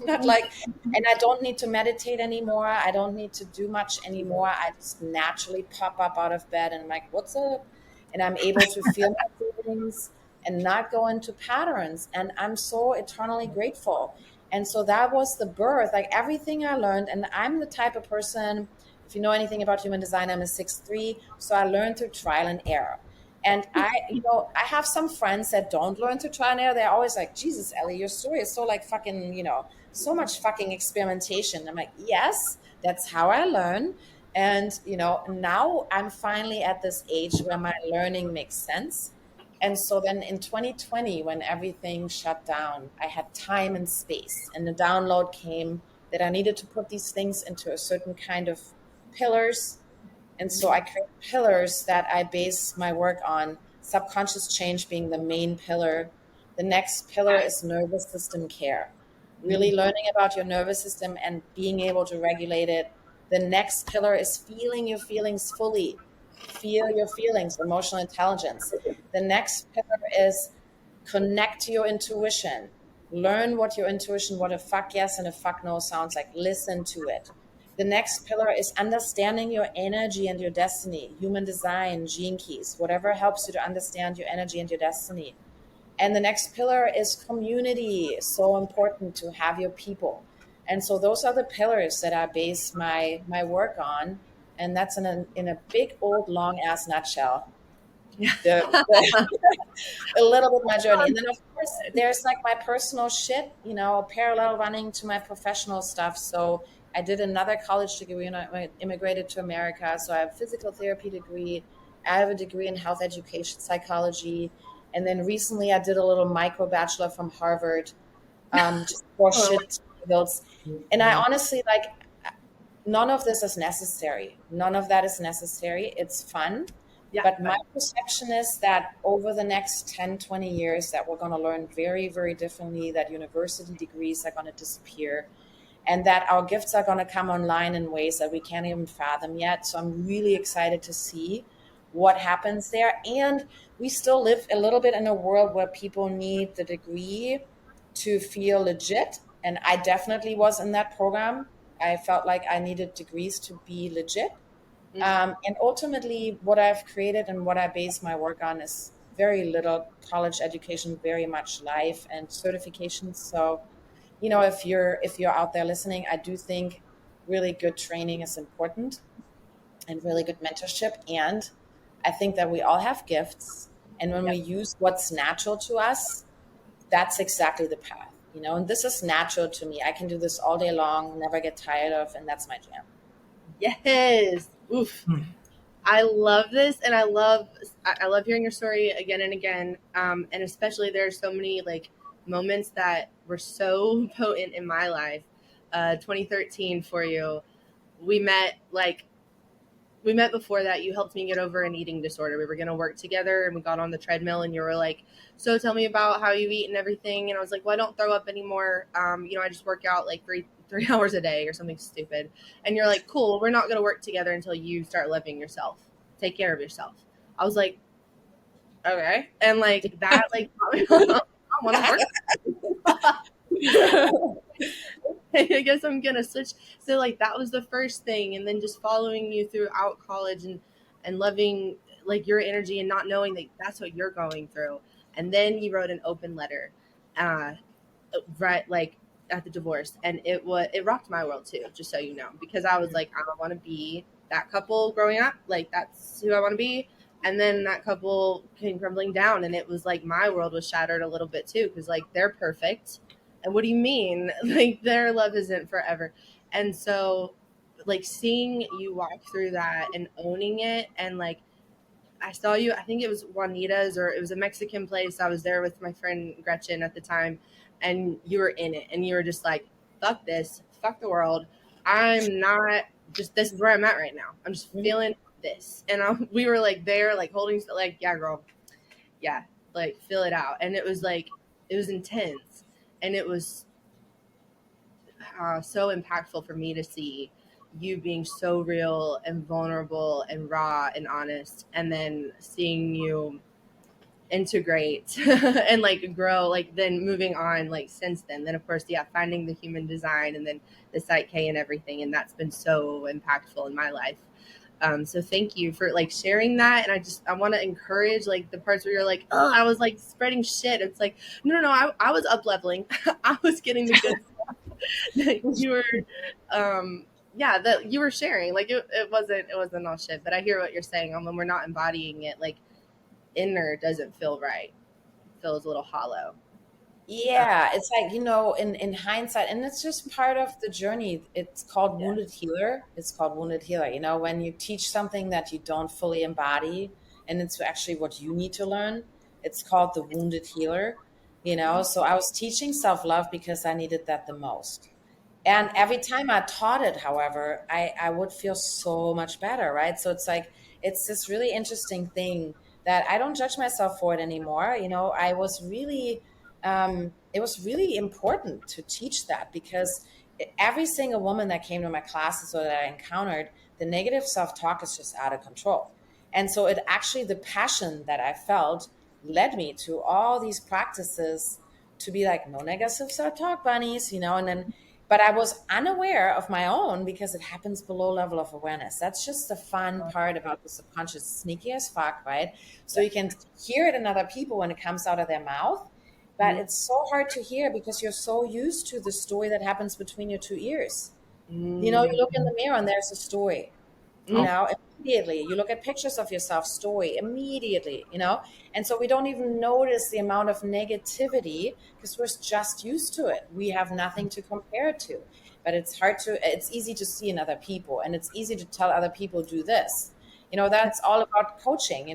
not like, and I don't need to meditate anymore. I don't need to do much anymore. I just naturally pop up out of bed and I'm like, what's up? And I'm able to feel my feelings and not go into patterns. And I'm so eternally grateful. And so that was the birth, like everything I learned. And I'm the type of person, if you know anything about human design, I'm a 6'3", so I learned through trial and error. And I have some friends that don't learn through trial and error. They're always like, Jesus, Ellie, your story is so like fucking, so much fucking experimentation. I'm like, yes, that's how I learn. And, now I'm finally at this age where my learning makes sense. And so then in 2020, when everything shut down, I had time and space, and the download came that I needed to put these things into a certain kind of pillars. And so I created pillars that I base my work on, subconscious change being the main pillar. The next pillar is nervous system care, really learning about your nervous system and being able to regulate it. The next pillar is feeling your feelings fully. Feel your feelings, emotional intelligence. The next pillar is connect to your intuition. Learn what your intuition, what a fuck yes and a fuck no sounds like. Listen to it. The next pillar is understanding your energy and your destiny, human design, gene keys, whatever helps you to understand your energy and your destiny. And the next pillar is community. So important to have your people. And so those are the pillars that I base my work on. And that's in a big old long ass nutshell. A little bit my journey. And then of course there's like my personal shit, parallel running to my professional stuff. So I did another college degree and I immigrated to America. So I have a physical therapy degree. I have a degree in health education psychology. And then recently I did a little micro bachelor from Harvard, just for shit. And I honestly, like, none of this is necessary. None of that is necessary. It's fun. Yeah, But my but perception is that over the next 10, 20 years that we're going to learn very, very differently, that university degrees are going to disappear, and that our gifts are going to come online in ways that we can't even fathom yet. So I'm really excited to see what happens there. And we still live a little bit in a world where people need the degree to feel legit. And I definitely was in that program. I felt like I needed degrees to be legit. And ultimately, what I've created and what I base my work on is very little college education, very much life and certifications. So, if you're out there listening, I do think really good training is important and really good mentorship. And I think that we all have gifts, and when yeah. we use what's natural to us, that's exactly the path. And this is natural to me. I can do this all day long, never get tired of, and that's my jam. Yes. Oof. Hmm. I love this, and I love hearing your story again and again. And especially there's so many like moments that were so potent in my life. 2013 for you. We met like we met before that. You helped me get over an eating disorder. We were going to work together, and we got on the treadmill, and you were like, so tell me about how you eat and everything. And I was like, well, I don't throw up anymore. I just work out like three hours a day or something stupid. And you're like, cool, we're not going to work together until you start loving yourself. Take care of yourself. I was like, okay. And like that, like, I want to work. I guess I'm gonna switch. So like that was the first thing, and then just following you throughout college and loving like your energy and not knowing that that's what you're going through. And then you wrote an open letter, uh, right like at the divorce, and it rocked my world too. Just so you know, because I was like, I don't want to be that couple growing up. Like that's who I want to be. And then that couple came crumbling down, and it was like my world was shattered a little bit too, because like they're perfect and what do you mean? Like their love isn't forever. And so like seeing you walk through that and owning it, and like I saw you, I think it was Juanita's, or it was a Mexican place. I was there with my friend Gretchen at the time, and you were in it, and you were just like, fuck this, fuck the world. I'm not just, this is where I'm at right now. I'm just feeling this. And we were like there, like holding, like, yeah, girl, yeah, like fill it out. And it was like, it was intense. And it was so impactful for me to see you being so real and vulnerable and raw and honest, and then seeing you integrate and like grow, like then moving on, like since then of course, yeah, finding the human design and then the Psyche and everything, and that's been so impactful in my life. So thank you for like sharing that. And I want to encourage like the parts where you're like, oh, I was like spreading shit. It's like, no, I was up leveling. I was getting the good that you were yeah, that you were sharing. Like it wasn't all shit. But I hear what you're saying. When we're not embodying it, like inner doesn't feel right. It feels a little hollow. Yeah, it's like, in hindsight, and it's just part of the journey. It's called Yeah. wounded healer. It's called wounded healer. When you teach something that you don't fully embody, and it's actually what you need to learn, it's called the wounded healer. So I was teaching self-love because I needed that the most. And every time I taught it, however, I would feel so much better, right? So it's like, it's this really interesting thing that I don't judge myself for it anymore. It was really important to teach that, because every single woman that came to my classes or that I encountered, the negative self-talk is just out of control. And so the passion that I felt led me to all these practices to be like, no negative self-talk bunnies, and then but I was unaware of my own because it happens below level of awareness. That's just the fun part about the subconscious, sneaky as fuck, right? So you can hear it in other people when it comes out of their mouth, but it's so hard to hear because you're so used to the story that happens between your two ears. You look in the mirror and there's a story. you Oh, know immediately you look at pictures of yourself, story immediately. And so we don't even notice the amount of negativity because we're just used to it. We have nothing to compare it to. But it's easy to see in other people, and it's easy to tell other people do this. That's all about coaching.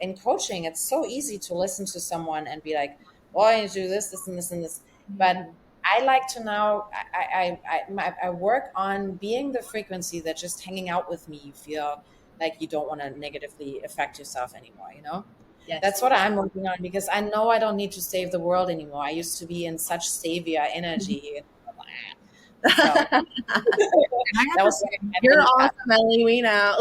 In coaching, it's so easy to listen to someone and be like, well, I need to do this and this and this. But I like to now, I work on being the frequency that just hanging out with me, you feel like you don't want to negatively affect yourself anymore, you know? Yes. That's what I'm working on, because I know I don't need to save the world anymore. I used to be in such savior energy. So And I have that to was say, like a You're heaven awesome, Ellie. We know.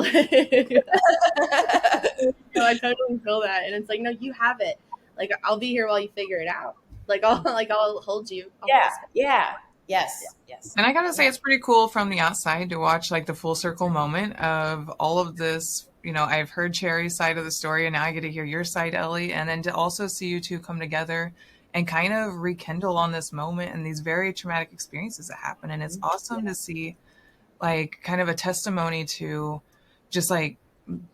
No, I totally feel that, and it's like, no, you have it. Like, I'll be here while you figure it out. I'll hold you. I'll hold Yeah, space. yeah, Yeah. yes, yes. and I gotta say, Yeah. it's pretty cool from the outside to watch like the full circle moment of all of this. You know, I've heard Cherry's side of the story, and now I get to hear your side, Ellie, and then to also see you two come together and kind of rekindle on this moment and these very traumatic experiences that happen. And it's awesome to see like kind of a testimony to just like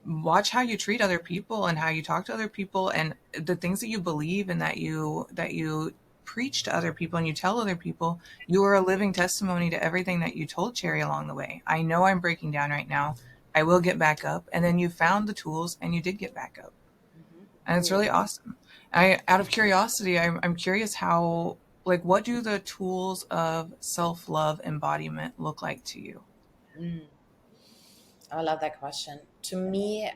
watch how you treat other people and how you talk to other people and the things that you believe and that you preach to other people and you tell other people. You are a living testimony to everything that you told Cherry along the way. I know I'm breaking down right now. I will get back up. And then you found the tools and you did get back up. And it's really awesome. Out of curiosity, I'm curious how, like, what do the tools of self-love embodiment look like to you? Mm. I love that question. To me,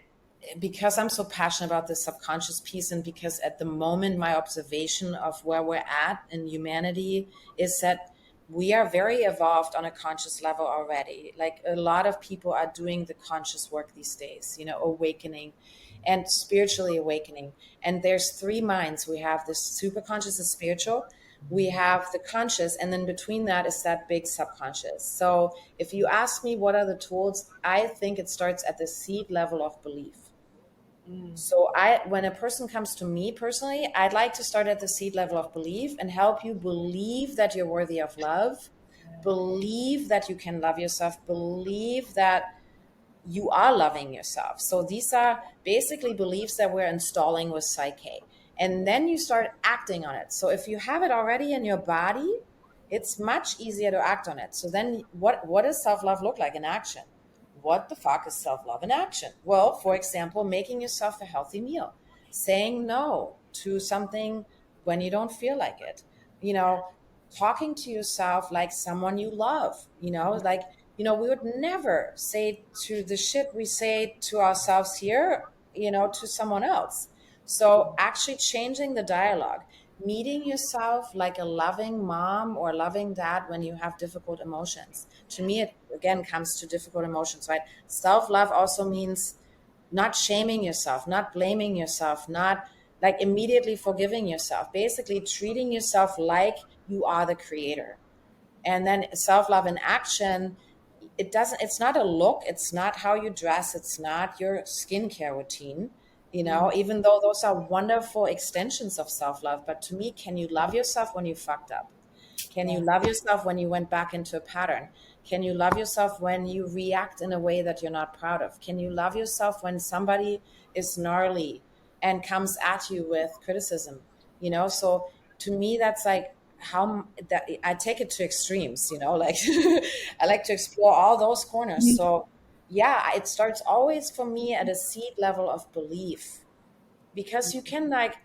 because I'm so passionate about the subconscious piece, and because at the moment my observation of where we're at in humanity is that we are very evolved on a conscious level already. Like a lot of people are doing the conscious work these days, you know, awakening and spiritually awakening. And there's three minds. We have this super conscious, the spiritual, we have the conscious, and then between that is that big subconscious. So if you ask me what are the tools, I think it starts at the seed level of belief. So when a person comes to me personally, I'd like to start at the seed level of belief and help you believe that you're worthy of love, believe that you can love yourself, believe that you are loving yourself. So these are basically beliefs that we're installing with Psyche. And then you start acting on it. So if you have it already in your body, it's much easier to act on it. So then what does self-love look like in action? What the fuck is self-love in action? Well, for example, making yourself a healthy meal, saying no to something when you don't feel like it, you know, talking to yourself like someone you love, you know, like, you know, we would never say to the shit we say to ourselves here, you know, to someone else. So actually changing the dialogue, meeting yourself like a loving mom or loving dad when you have difficult emotions. To me, it again comes to difficult emotions, right? Self-love also means not shaming yourself, not blaming yourself, not like immediately forgiving yourself, basically treating yourself like you are the creator. And then self-love in action, it's not a look, it's not how you dress, it's not your skincare routine, you know, even though those are wonderful extensions of self-love. But to me, can you love yourself when you fucked up? Can you love yourself when you went back into a pattern? Can you love yourself when you react in a way that you're not proud of? Can you love yourself when somebody is gnarly and comes at you with criticism? You know, so to me, that's like how that I take it to extremes, you know, like I like to explore all those corners. So yeah, it starts always for me at a seed level of belief, because you can like,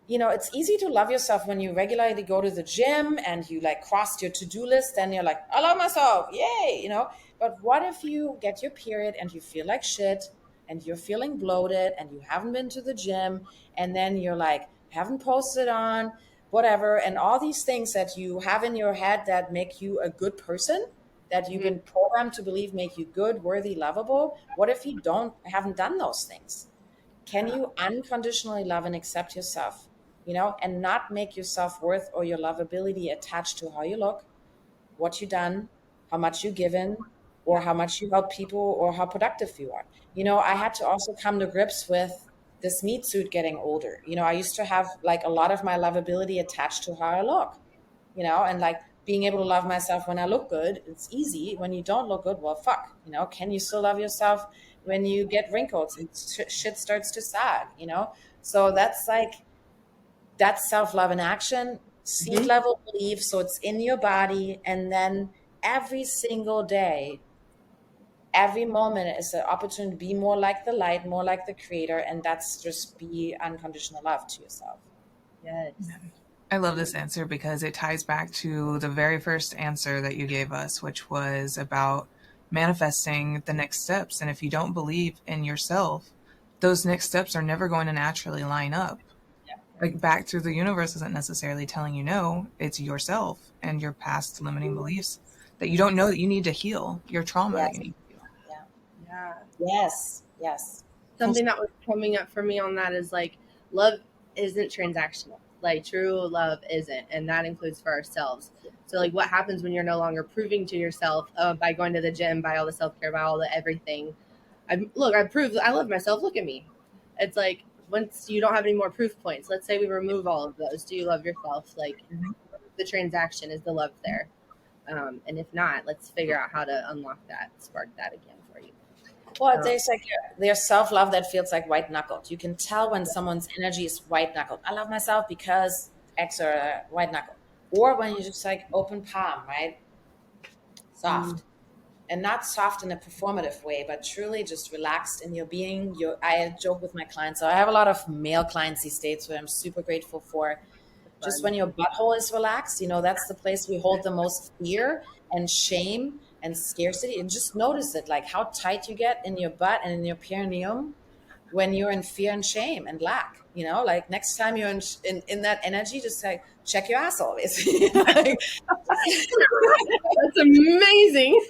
you know, it's easy to love yourself when you regularly go to the gym and you like crossed your to-do list and you're like, I love myself, yay, you know. But what if you get your period and you feel like shit and you're feeling bloated and you haven't been to the gym, and then you're like, haven't posted on whatever, and all these things that you have in your head that make you a good person, that you've been programmed to believe make you good, worthy, lovable. What if you haven't done those things? Can you unconditionally love and accept yourself, you know, and not make your self-worth or your lovability attached to how you look, what you done, how much you given, or how much you help people, or how productive you are? You know, I had to also come to grips with this meat suit getting older. You know, I used to have like a lot of my lovability attached to how I look, you know, and like being able to love myself when I look good, it's easy. When you don't look good, well, fuck, you know, can you still love yourself when you get wrinkles and shit starts to sag, you know? So that's like, that's self-love in action, seed level belief. So it's in your body. And then every single day, every moment is an opportunity to be more like the light, more like the creator. And that's just be unconditional love to yourself. Yes. I love this answer because it ties back to the very first answer that you gave us, which was about manifesting the next steps. And if you don't believe in yourself, those next steps are never going to naturally line up. Yeah. Like back through the universe isn't necessarily telling you no, it's yourself and your past limiting beliefs that you don't know that you need to heal, your trauma that you Yes. need to heal. Yeah. Yeah. Yes. Yes. Something that was coming up for me on that is like love isn't transactional. Like true love isn't, and that includes for ourselves. So like what happens when you're no longer proving to yourself by going to the gym, by all the self-care, by all the everything. I proved I love myself. Look at me. It's like once you don't have any more proof points, let's say we remove all of those. Do you love yourself? Like the transaction, is the love there? And if not, let's figure out how to unlock that, spark that again for you. Well, there's self-love that feels like white knuckled. You can tell when someone's energy is white knuckled. I love myself because X or white knuckled. Or when you just like open palm, right? Soft. And not soft in a performative way, but truly just relaxed in your being. I joke with my clients. So I have a lot of male clients these days who I'm super grateful for. Just when your butthole is relaxed, that's the place we hold the most fear and shame and scarcity. And just notice it, like how tight you get in your butt and in your perineum when you're in fear and shame and lack. Like next time you're in that energy, just like check your asshole. Like, that's amazing.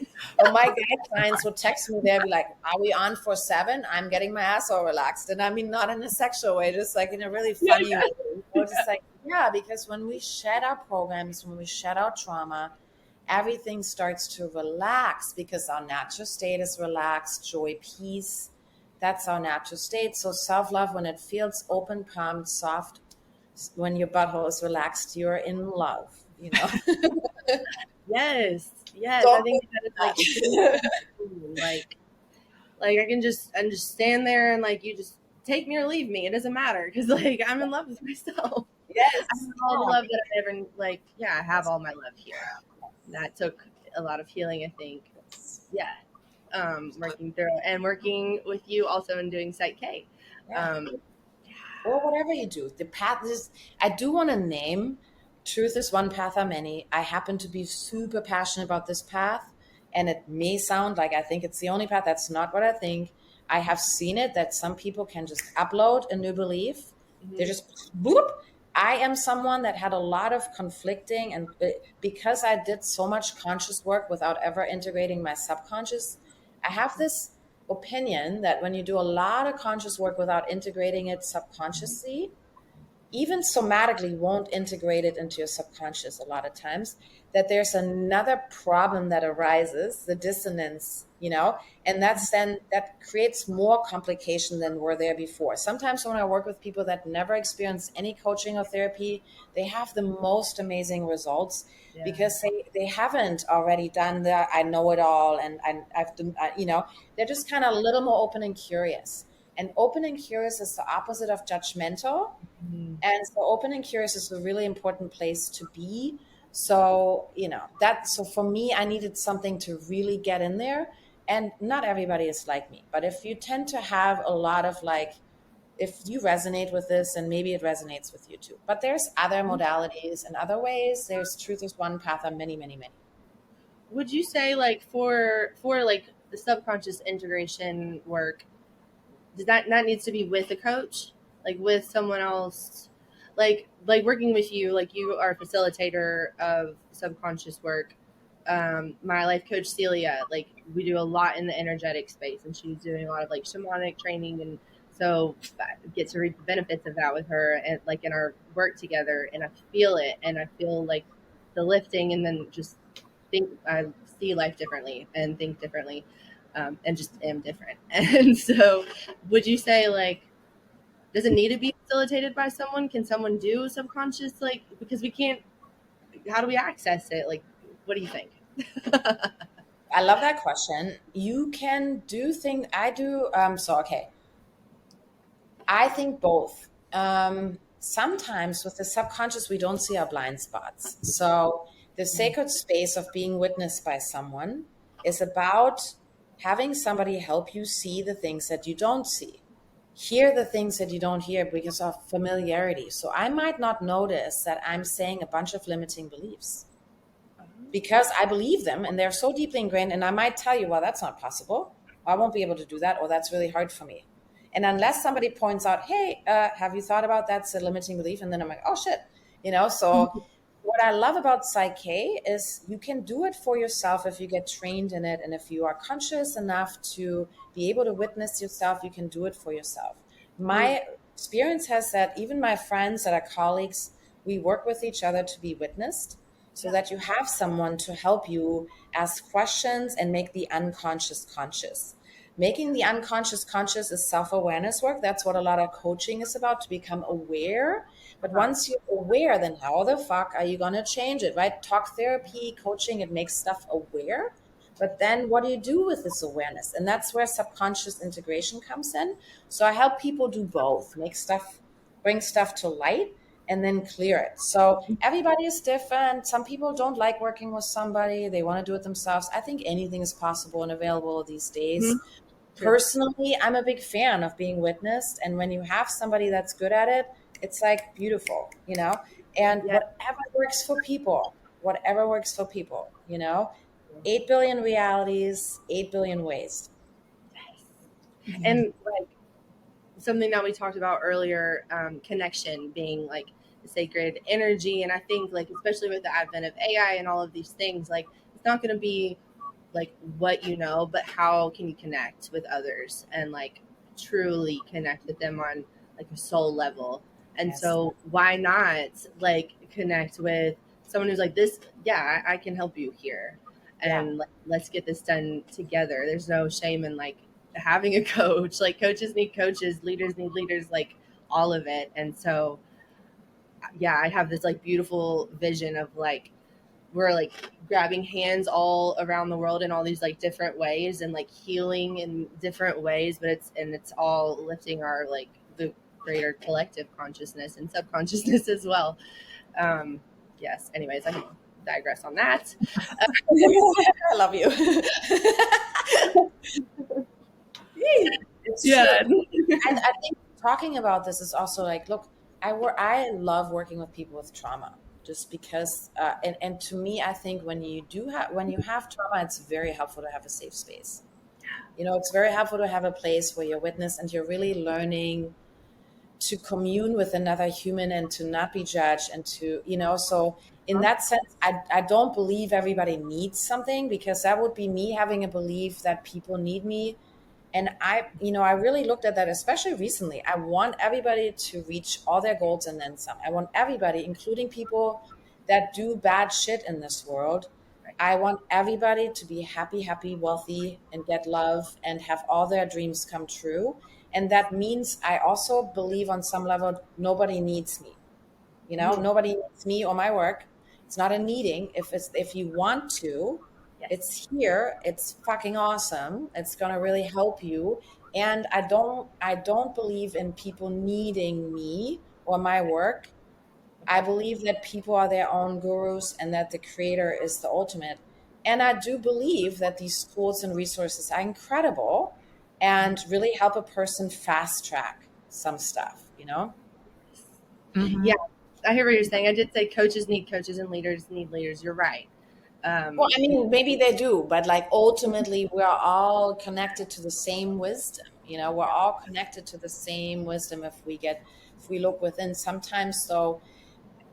well, my guy clients would text me, they'd be like, "Are we on for 7? I'm getting my asshole relaxed." And I mean, not in a sexual way, just like in a really funny way. Just like, yeah, because when we shed our programs, when we shed our trauma, everything starts to relax because our natural state is relaxed, joy, peace. That's our natural state. So self-love, when it feels open, palmed, soft, when your butthole is relaxed, you're in love, Yes. So, I think that is like I can just stand there and like you just take me or leave me. It doesn't matter because like I'm in love with myself. yes. I have all the love that I've ever I have all my love here. That took a lot of healing, I think. Yeah. Working through it and working with you also in doing Site K. Or whatever you do. The path is, I do want to name truth is one path of many. I happen to be super passionate about this path. And it may sound like I think it's the only path. That's not what I think. I have seen it that some people can just upload a new belief. They're just boop. I am someone that had a lot of conflicting, and because I did so much conscious work without ever integrating my subconscious, I have this opinion that when you do a lot of conscious work without integrating it subconsciously, even somatically won't integrate it into your subconscious a lot of times, that there's another problem that arises, the dissonance, and that creates more complication than were there before. Sometimes when I work with people that never experienced any coaching or therapy, they have the most amazing results because they haven't already done the I know it all and I've done, they're just kind of a little more open and curious. And open and curious is the opposite of judgmental. And so open and curious is a really important place to be. So, so for me, I needed something to really get in there. And not everybody is like me, but if you tend to have a lot of if you resonate with this, and maybe it resonates with you too, but there's other modalities and other ways. There's truth is one path of many, many, many. Would you say for like the subconscious integration work, does that needs to be with a coach, like with someone else, like working with you, like you are a facilitator of subconscious work. My life coach Celia, like we do a lot in the energetic space, and she's doing a lot of like shamanic training, and so I get to reap the benefits of that with her, and like in our work together, and I feel it, and I feel like the lifting, and then just I see life differently and think differently, and just am different. And so, would you say does it need to be facilitated by someone? Can someone do subconscious because we can't? How do we access it? Like, what do you think? I love that question. You can do things. I do. Okay. I think both. Sometimes with the subconscious, we don't see our blind spots. So the sacred space of being witnessed by someone is about having somebody help you see the things that you don't see. hear the things that you don't hear because of familiarity. So I might not notice that I'm saying a bunch of limiting beliefs because I believe them and they're so deeply ingrained. And I might tell you, well, that's not possible. I won't be able to do that, or that's really hard for me. And unless somebody points out, hey, have you thought about that's a limiting belief? And then I'm like, oh shit, so what I love about Psyche is you can do it for yourself if you get trained in it. And if you are conscious enough to be able to witness yourself, you can do it for yourself. My experience has that even my friends that are colleagues, we work with each other to be witnessed so that you have someone to help you ask questions and make the unconscious conscious. Making the unconscious conscious is self-awareness work. That's what a lot of coaching is about, to become aware. But once you're aware, then how the fuck are you going to change it, right? Talk therapy, coaching, it makes stuff aware. But then what do you do with this awareness? And that's where subconscious integration comes in. So I help people do both, bring stuff to light, and then clear it. So everybody is different. Some people don't like working with somebody. They want to do it themselves. I think anything is possible and available these days. Personally, I'm a big fan of being witnessed. And when you have somebody that's good at it, it's like beautiful, and whatever works for people, 8 billion realities, 8 billion ways. And like something that we talked about earlier, connection being like the sacred energy. And I think like, especially with the advent of AI and all of these things, like it's not going to be like what you know, but how can you connect with others and like truly connect with them on like a soul level. And so why not like connect with someone who's like this? Yeah, I can help you here. And like, let's get this done together. There's no shame in like having a coach. Like coaches need coaches, leaders need leaders, like all of it. And so yeah, I have this like beautiful vision of like we're like grabbing hands all around the world in all these like different ways and like healing in different ways, but it's all lifting our like the greater collective consciousness and subconsciousness as well. Yes, anyways, I can digress on that. I love you. It's true. And I think talking about this is also like, look, I love working with people with trauma just because, and to me, I think when you have trauma, it's very helpful to have a safe space. It's very helpful to have a place where you're witness and you're really learning to commune with another human and to not be judged and to, so in that sense, I don't believe everybody needs something, because that would be me having a belief that people need me. And I really looked at that, especially recently. I want everybody to reach all their goals and then some. I want everybody, including people that do bad shit in this world. I want everybody to be happy, wealthy, and get love and have all their dreams come true. And that means I also believe on some level, nobody needs me. Nobody needs me or my work. It's not a needing. If you want to, it's here. It's fucking awesome. It's going to really help you. And I don't believe in people needing me or my work. I believe that people are their own gurus and that the creator is the ultimate. And I do believe that these tools and resources are incredible and really help a person fast track some stuff. Mm-hmm. Yeah, I hear what you're saying. I did say coaches need coaches and leaders need leaders. You're right. Well, I mean, maybe they do, but like ultimately, we're all connected to the same wisdom. We're all connected to the same wisdom if we look within. Sometimes, though,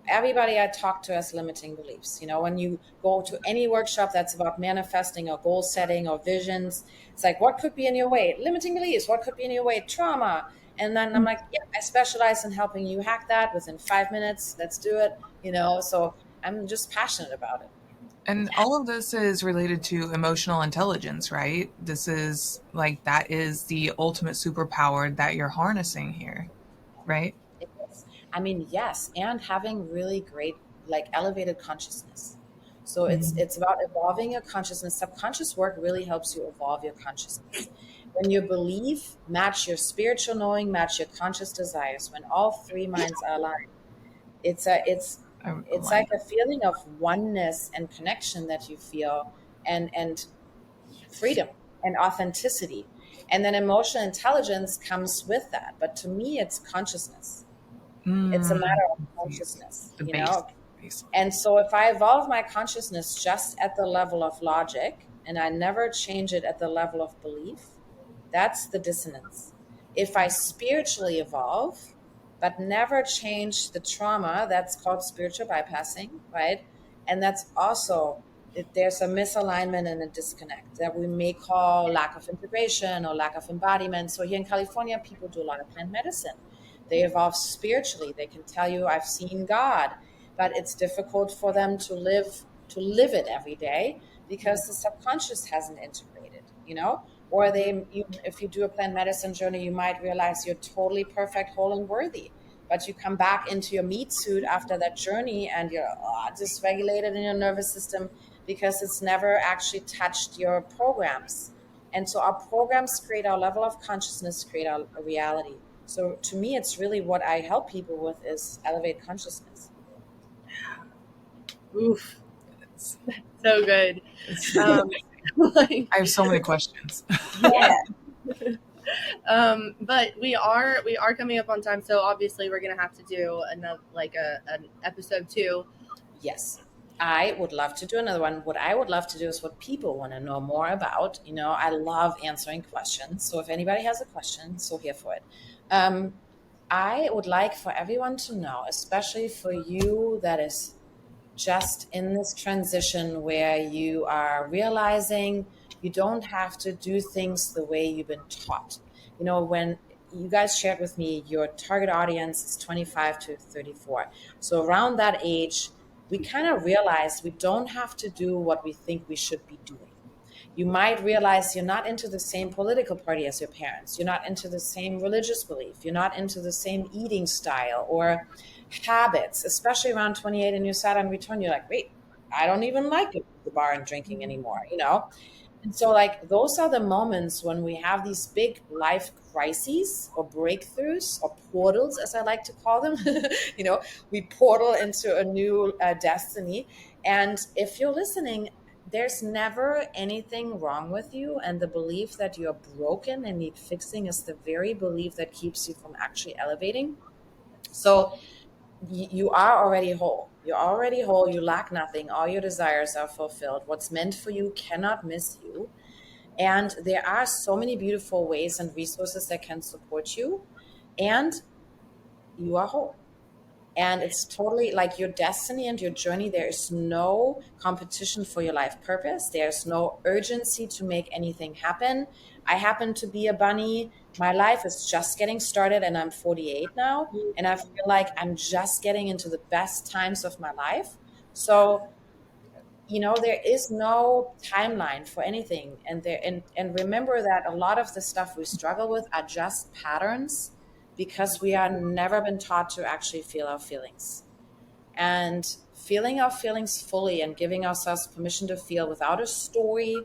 everybody I talk to has limiting beliefs. When you go to any workshop that's about manifesting or goal setting or visions, it's like, what could be in your way? Limiting beliefs. What could be in your way? Trauma. And then I'm like, yeah, I specialize in helping you hack that within 5 minutes. Let's do it. So I'm just passionate about it. And all of this is related to emotional intelligence, right? This is like, that is the ultimate superpower that you're harnessing here, right? I mean, yes, and having really great, like elevated consciousness. So it's about evolving your consciousness. Subconscious work really helps you evolve your consciousness. When your belief match your spiritual knowing, match your conscious desires, when all three minds are aligned, it's like a feeling of oneness and connection that you feel, and freedom and authenticity. And then emotional intelligence comes with that. But to me, it's consciousness. It's a matter of consciousness, The you base. know? And so if I evolve my consciousness just at the level of logic and I never change it at the level of belief, that's the dissonance. If I spiritually evolve, but never change the trauma, that's called spiritual bypassing, right? And that's also, there's a misalignment and a disconnect that we may call lack of integration or lack of embodiment. So here in California, people do a lot of plant medicine. They evolve spiritually. They can tell you, I've seen God, but it's difficult for them to live it every day because the subconscious hasn't integrated, you know? Or if you do a plant medicine journey, you might realize you're totally perfect, whole, and worthy. But you come back into your meat suit after that journey and you're dysregulated in your nervous system because it's never actually touched your programs. And so our programs create our level of consciousness, create our reality. So to me, it's really what I help people with is elevate consciousness. Oof. So good. I have so many questions. Yeah. But we are coming up on time, so obviously we're gonna have to do another an episode 2. Yes, I would love to do another one. What I would love to do is what people want to know more about. You know, I love answering questions. So if anybody has a question, so here for it. I would like for everyone to know, especially for you that is just in this transition where you are realizing you don't have to do things the way you've been taught. You know, when you guys shared with me, your target audience is 25 to 34. So around that age, we kind of realize we don't have to do what we think we should be doing. You might realize you're not into the same political party as your parents. You're not into the same religious belief. You're not into the same eating style or habits, especially around 28 and you Saturn return. You're like, wait, I don't even like the bar and drinking anymore, you know? And so like those are the moments when we have these big life crises or breakthroughs or portals, as I like to call them. You know, we portal into a new destiny. And if you're listening, there's never anything wrong with you. And the belief that you're broken and need fixing is the very belief that keeps you from actually elevating. So you are already whole. You're already whole. You lack nothing. All your desires are fulfilled. What's meant for you cannot miss you. And there are so many beautiful ways and resources that can support you. And you are whole. And it's totally like your destiny and your journey. There is no competition for your life purpose. There's no urgency to make anything happen. I happen to be a bunny. My life is just getting started and I'm 48 now. And I feel like I'm just getting into the best times of my life. So, you know, there is no timeline for anything. And remember that a lot of the stuff we struggle with are just patterns because we are never been taught to actually feel our feelings. And feeling our feelings fully and giving ourselves permission to feel without a story,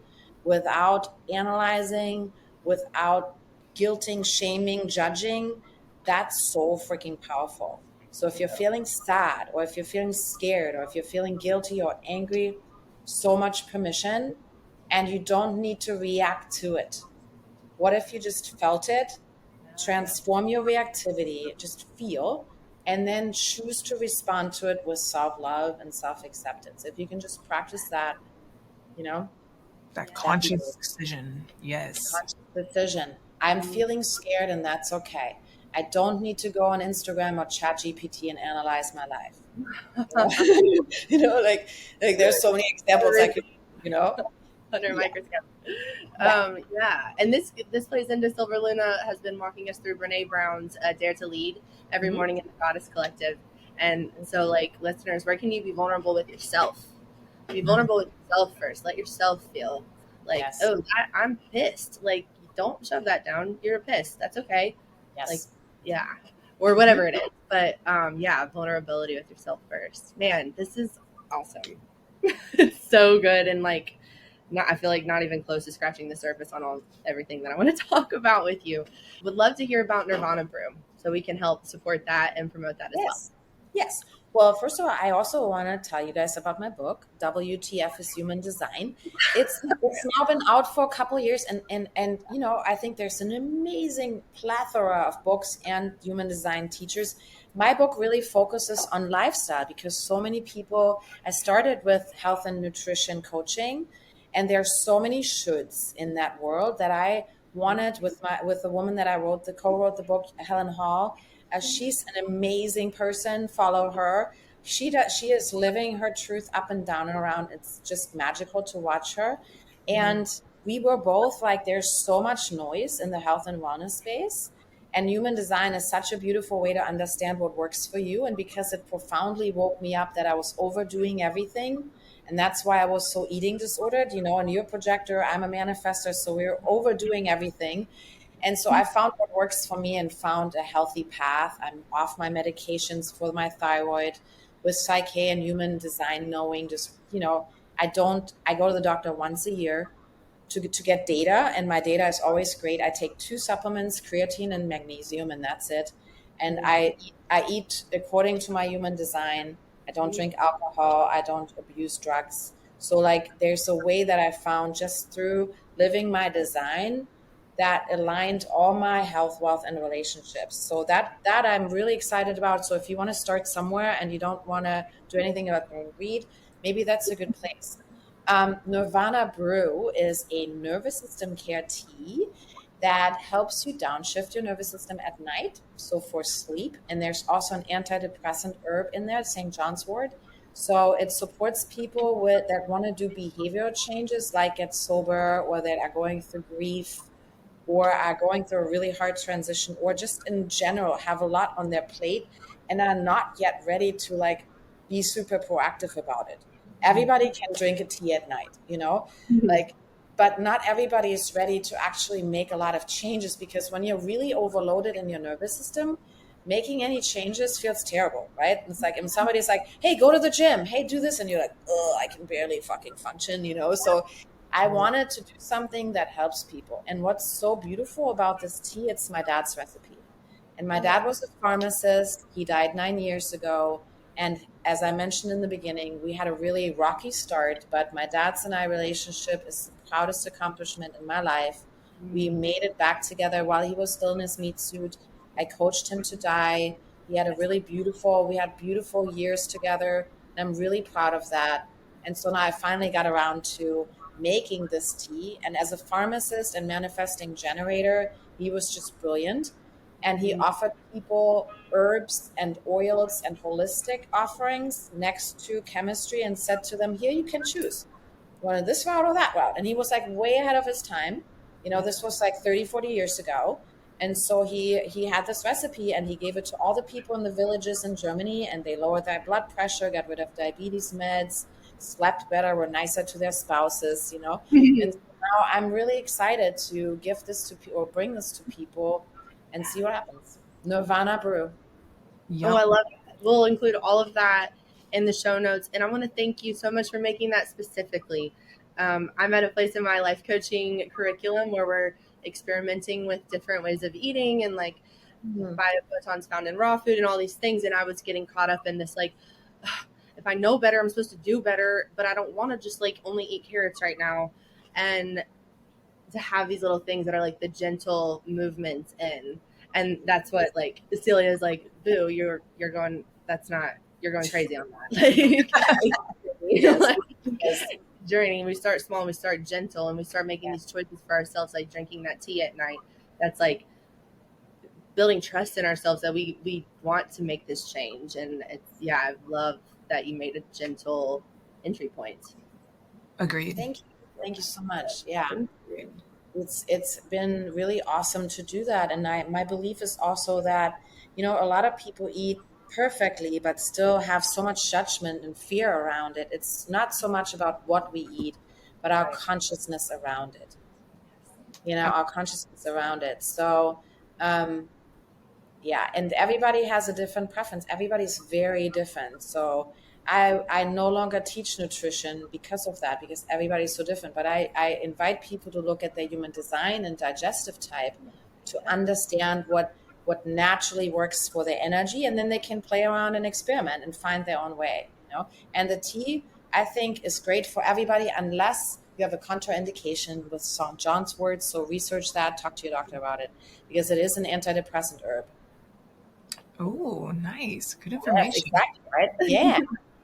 without analyzing, without guilting, shaming, judging, that's so freaking powerful. So if you're feeling sad or if you're feeling scared or if you're feeling guilty or angry, so much permission and you don't need to react to it. What if you just felt it? Transform your reactivity, just feel, and then choose to respond to it with self-love and self-acceptance. If you can just practice that, you know, That conscious decision. Yes. conscious decision. I'm feeling scared and that's okay. I don't need to go on Instagram or chat GPT and analyze my life. You know, like there's so many examples I could, you know, under a microscope. Yeah. And this plays into Silver Luna has been walking us through Brene Brown's Dare to Lead every morning in the Goddess Collective. And so, like, listeners, where can you be vulnerable with yourself? Be vulnerable with yourself first. Let yourself feel like, I'm pissed. Like, don't shove that down. You're pissed. That's okay. Yes. Like, yeah. Or whatever it is. But yeah, vulnerability with yourself first. Man, this is awesome. It's so good. And like, I feel like not even close to scratching the surface on everything that I want to talk about with you. Would love to hear about Nirvana Brew so we can help support that and promote that as well. Yes. Well, first of all, I also want to tell you guys about my book, WTF is Human Design. It's now been out for a couple of years, and I think there's an amazing plethora of books and human design teachers. My book really focuses on lifestyle because so many people. I started with health and nutrition coaching, and there's so many shoulds in that world that I wanted with the woman that I co-wrote the book, Helen Hall. She's an amazing person. Follow her. She is living her truth up and down and around. It's just magical to watch her. And we were both like, there's so much noise in the health and wellness space. And human design is such a beautiful way to understand what works for you. And because it profoundly woke me up that I was overdoing everything. And that's why I was so eating disordered, and you're a projector, I'm a manifestor. So we're overdoing everything. And so I found what works for me and found a healthy path. I'm off my medications for my thyroid with Psyche and human design, knowing just, I go to the doctor once a year to get data, and my data is always great. I take 2 supplements, creatine and magnesium, and that's it. And I eat according to my human design. I don't drink alcohol. I don't abuse drugs. So like there's a way that I found just through living my design that aligned all my health, wealth, and relationships. So that I'm really excited about. So if you want to start somewhere and you don't want to do anything about read, maybe that's a good place. Nirvana Brew is a nervous system care tea that helps you downshift your nervous system at night, so for sleep. And there's also an antidepressant herb in there, St. John's wort. So it supports people that want to do behavioral changes, like get sober, or that are going through grief, or are going through a really hard transition, or just in general have a lot on their plate and are not yet ready to like be super proactive about it. Everybody can drink a tea at night, like, but not everybody is ready to actually make a lot of changes, because when you're really overloaded in your nervous system, making any changes feels terrible, right? It's like if somebody's like, hey, go to the gym, hey, do this, and you're like, oh, I can barely fucking function, So I wanted to do something that helps people. And what's so beautiful about this tea, it's my dad's recipe. And my dad was a pharmacist. He died 9 years ago. And as I mentioned in the beginning, we had a really rocky start, but my dad's and I relationship is the proudest accomplishment in my life. We made it back together while he was still in his meat suit. I coached him to die. We had beautiful years together. And I'm really proud of that. And so now I finally got around to making this tea. And as a pharmacist and manifesting generator, he was just brilliant. And he offered people herbs and oils and holistic offerings next to chemistry and said to them, here, you can choose. You want this route or that route? And he was like way ahead of his time. This was like 30, 40 years ago. And so he had this recipe and he gave it to all the people in the villages in Germany, and they lowered their blood pressure, got rid of diabetes meds, slept better, were nicer to their spouses, And so now I'm really excited to give this to people or bring this to people and see what happens. Nirvana Brew. Yep. Oh, I love it. We'll include all of that in the show notes. And I want to thank you so much for making that specifically. I'm at a place in my life coaching curriculum where we're experimenting with different ways of eating and like biophotons found in raw food and all these things. And I was getting caught up in this, like, ugh, if I know better, I'm supposed to do better, but I don't want to just like only eat carrots right now. And to have these little things that are like the gentle movements in. And that's what like Celia is like, boo, you're going, that's not, you're going crazy on that. Like, like, journey, we start small and we start gentle and we start making these choices for ourselves, like drinking that tea at night. That's like building trust in ourselves that we want to make this change. And it's, I love that you made a gentle entry point. Agreed. Thank you so much. Yeah. It's been really awesome to do that. And my belief is also that, a lot of people eat perfectly, but still have so much judgment and fear around it. It's not so much about what we eat, but our consciousness around it, our consciousness around it. So, and everybody has a different preference. Everybody's very different. So I no longer teach nutrition because of that, because everybody's so different. But I invite people to look at their human design and digestive type to understand what what naturally works for their energy, and then they can play around and experiment and find their own way, you know. And the tea, I think, is great for everybody unless you have a contraindication with St. John's wort. So research that, talk to your doctor about it, because it is an antidepressant herb. Oh, nice. Good Yes, information. exactly, right? Yeah.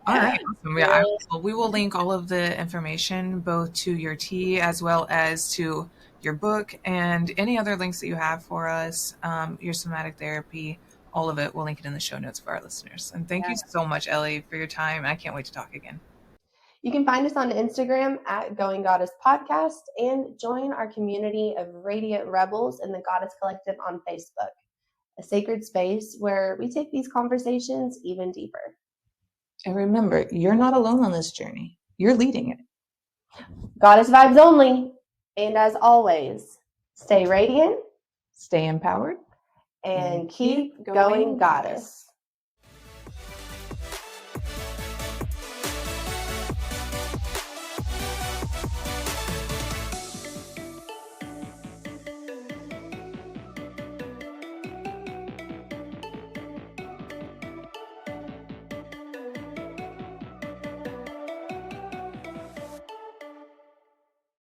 All Yeah. right. Awesome. Yeah, well, we will link all of the information both to your tea as well as to your book and any other links that you have for us, your somatic therapy, all of it. We'll link it in the show notes for our listeners. And thank you so much, Ellie, for your time. I can't wait to talk again. You can find us on Instagram at Going Goddess Podcast and join our community of Radiant Rebels in the Goddess Collective on Facebook, a sacred space where we take these conversations even deeper. And remember, you're not alone on this journey. You're leading it. Goddess vibes only. And as always, stay radiant, stay empowered, and keep going goddess.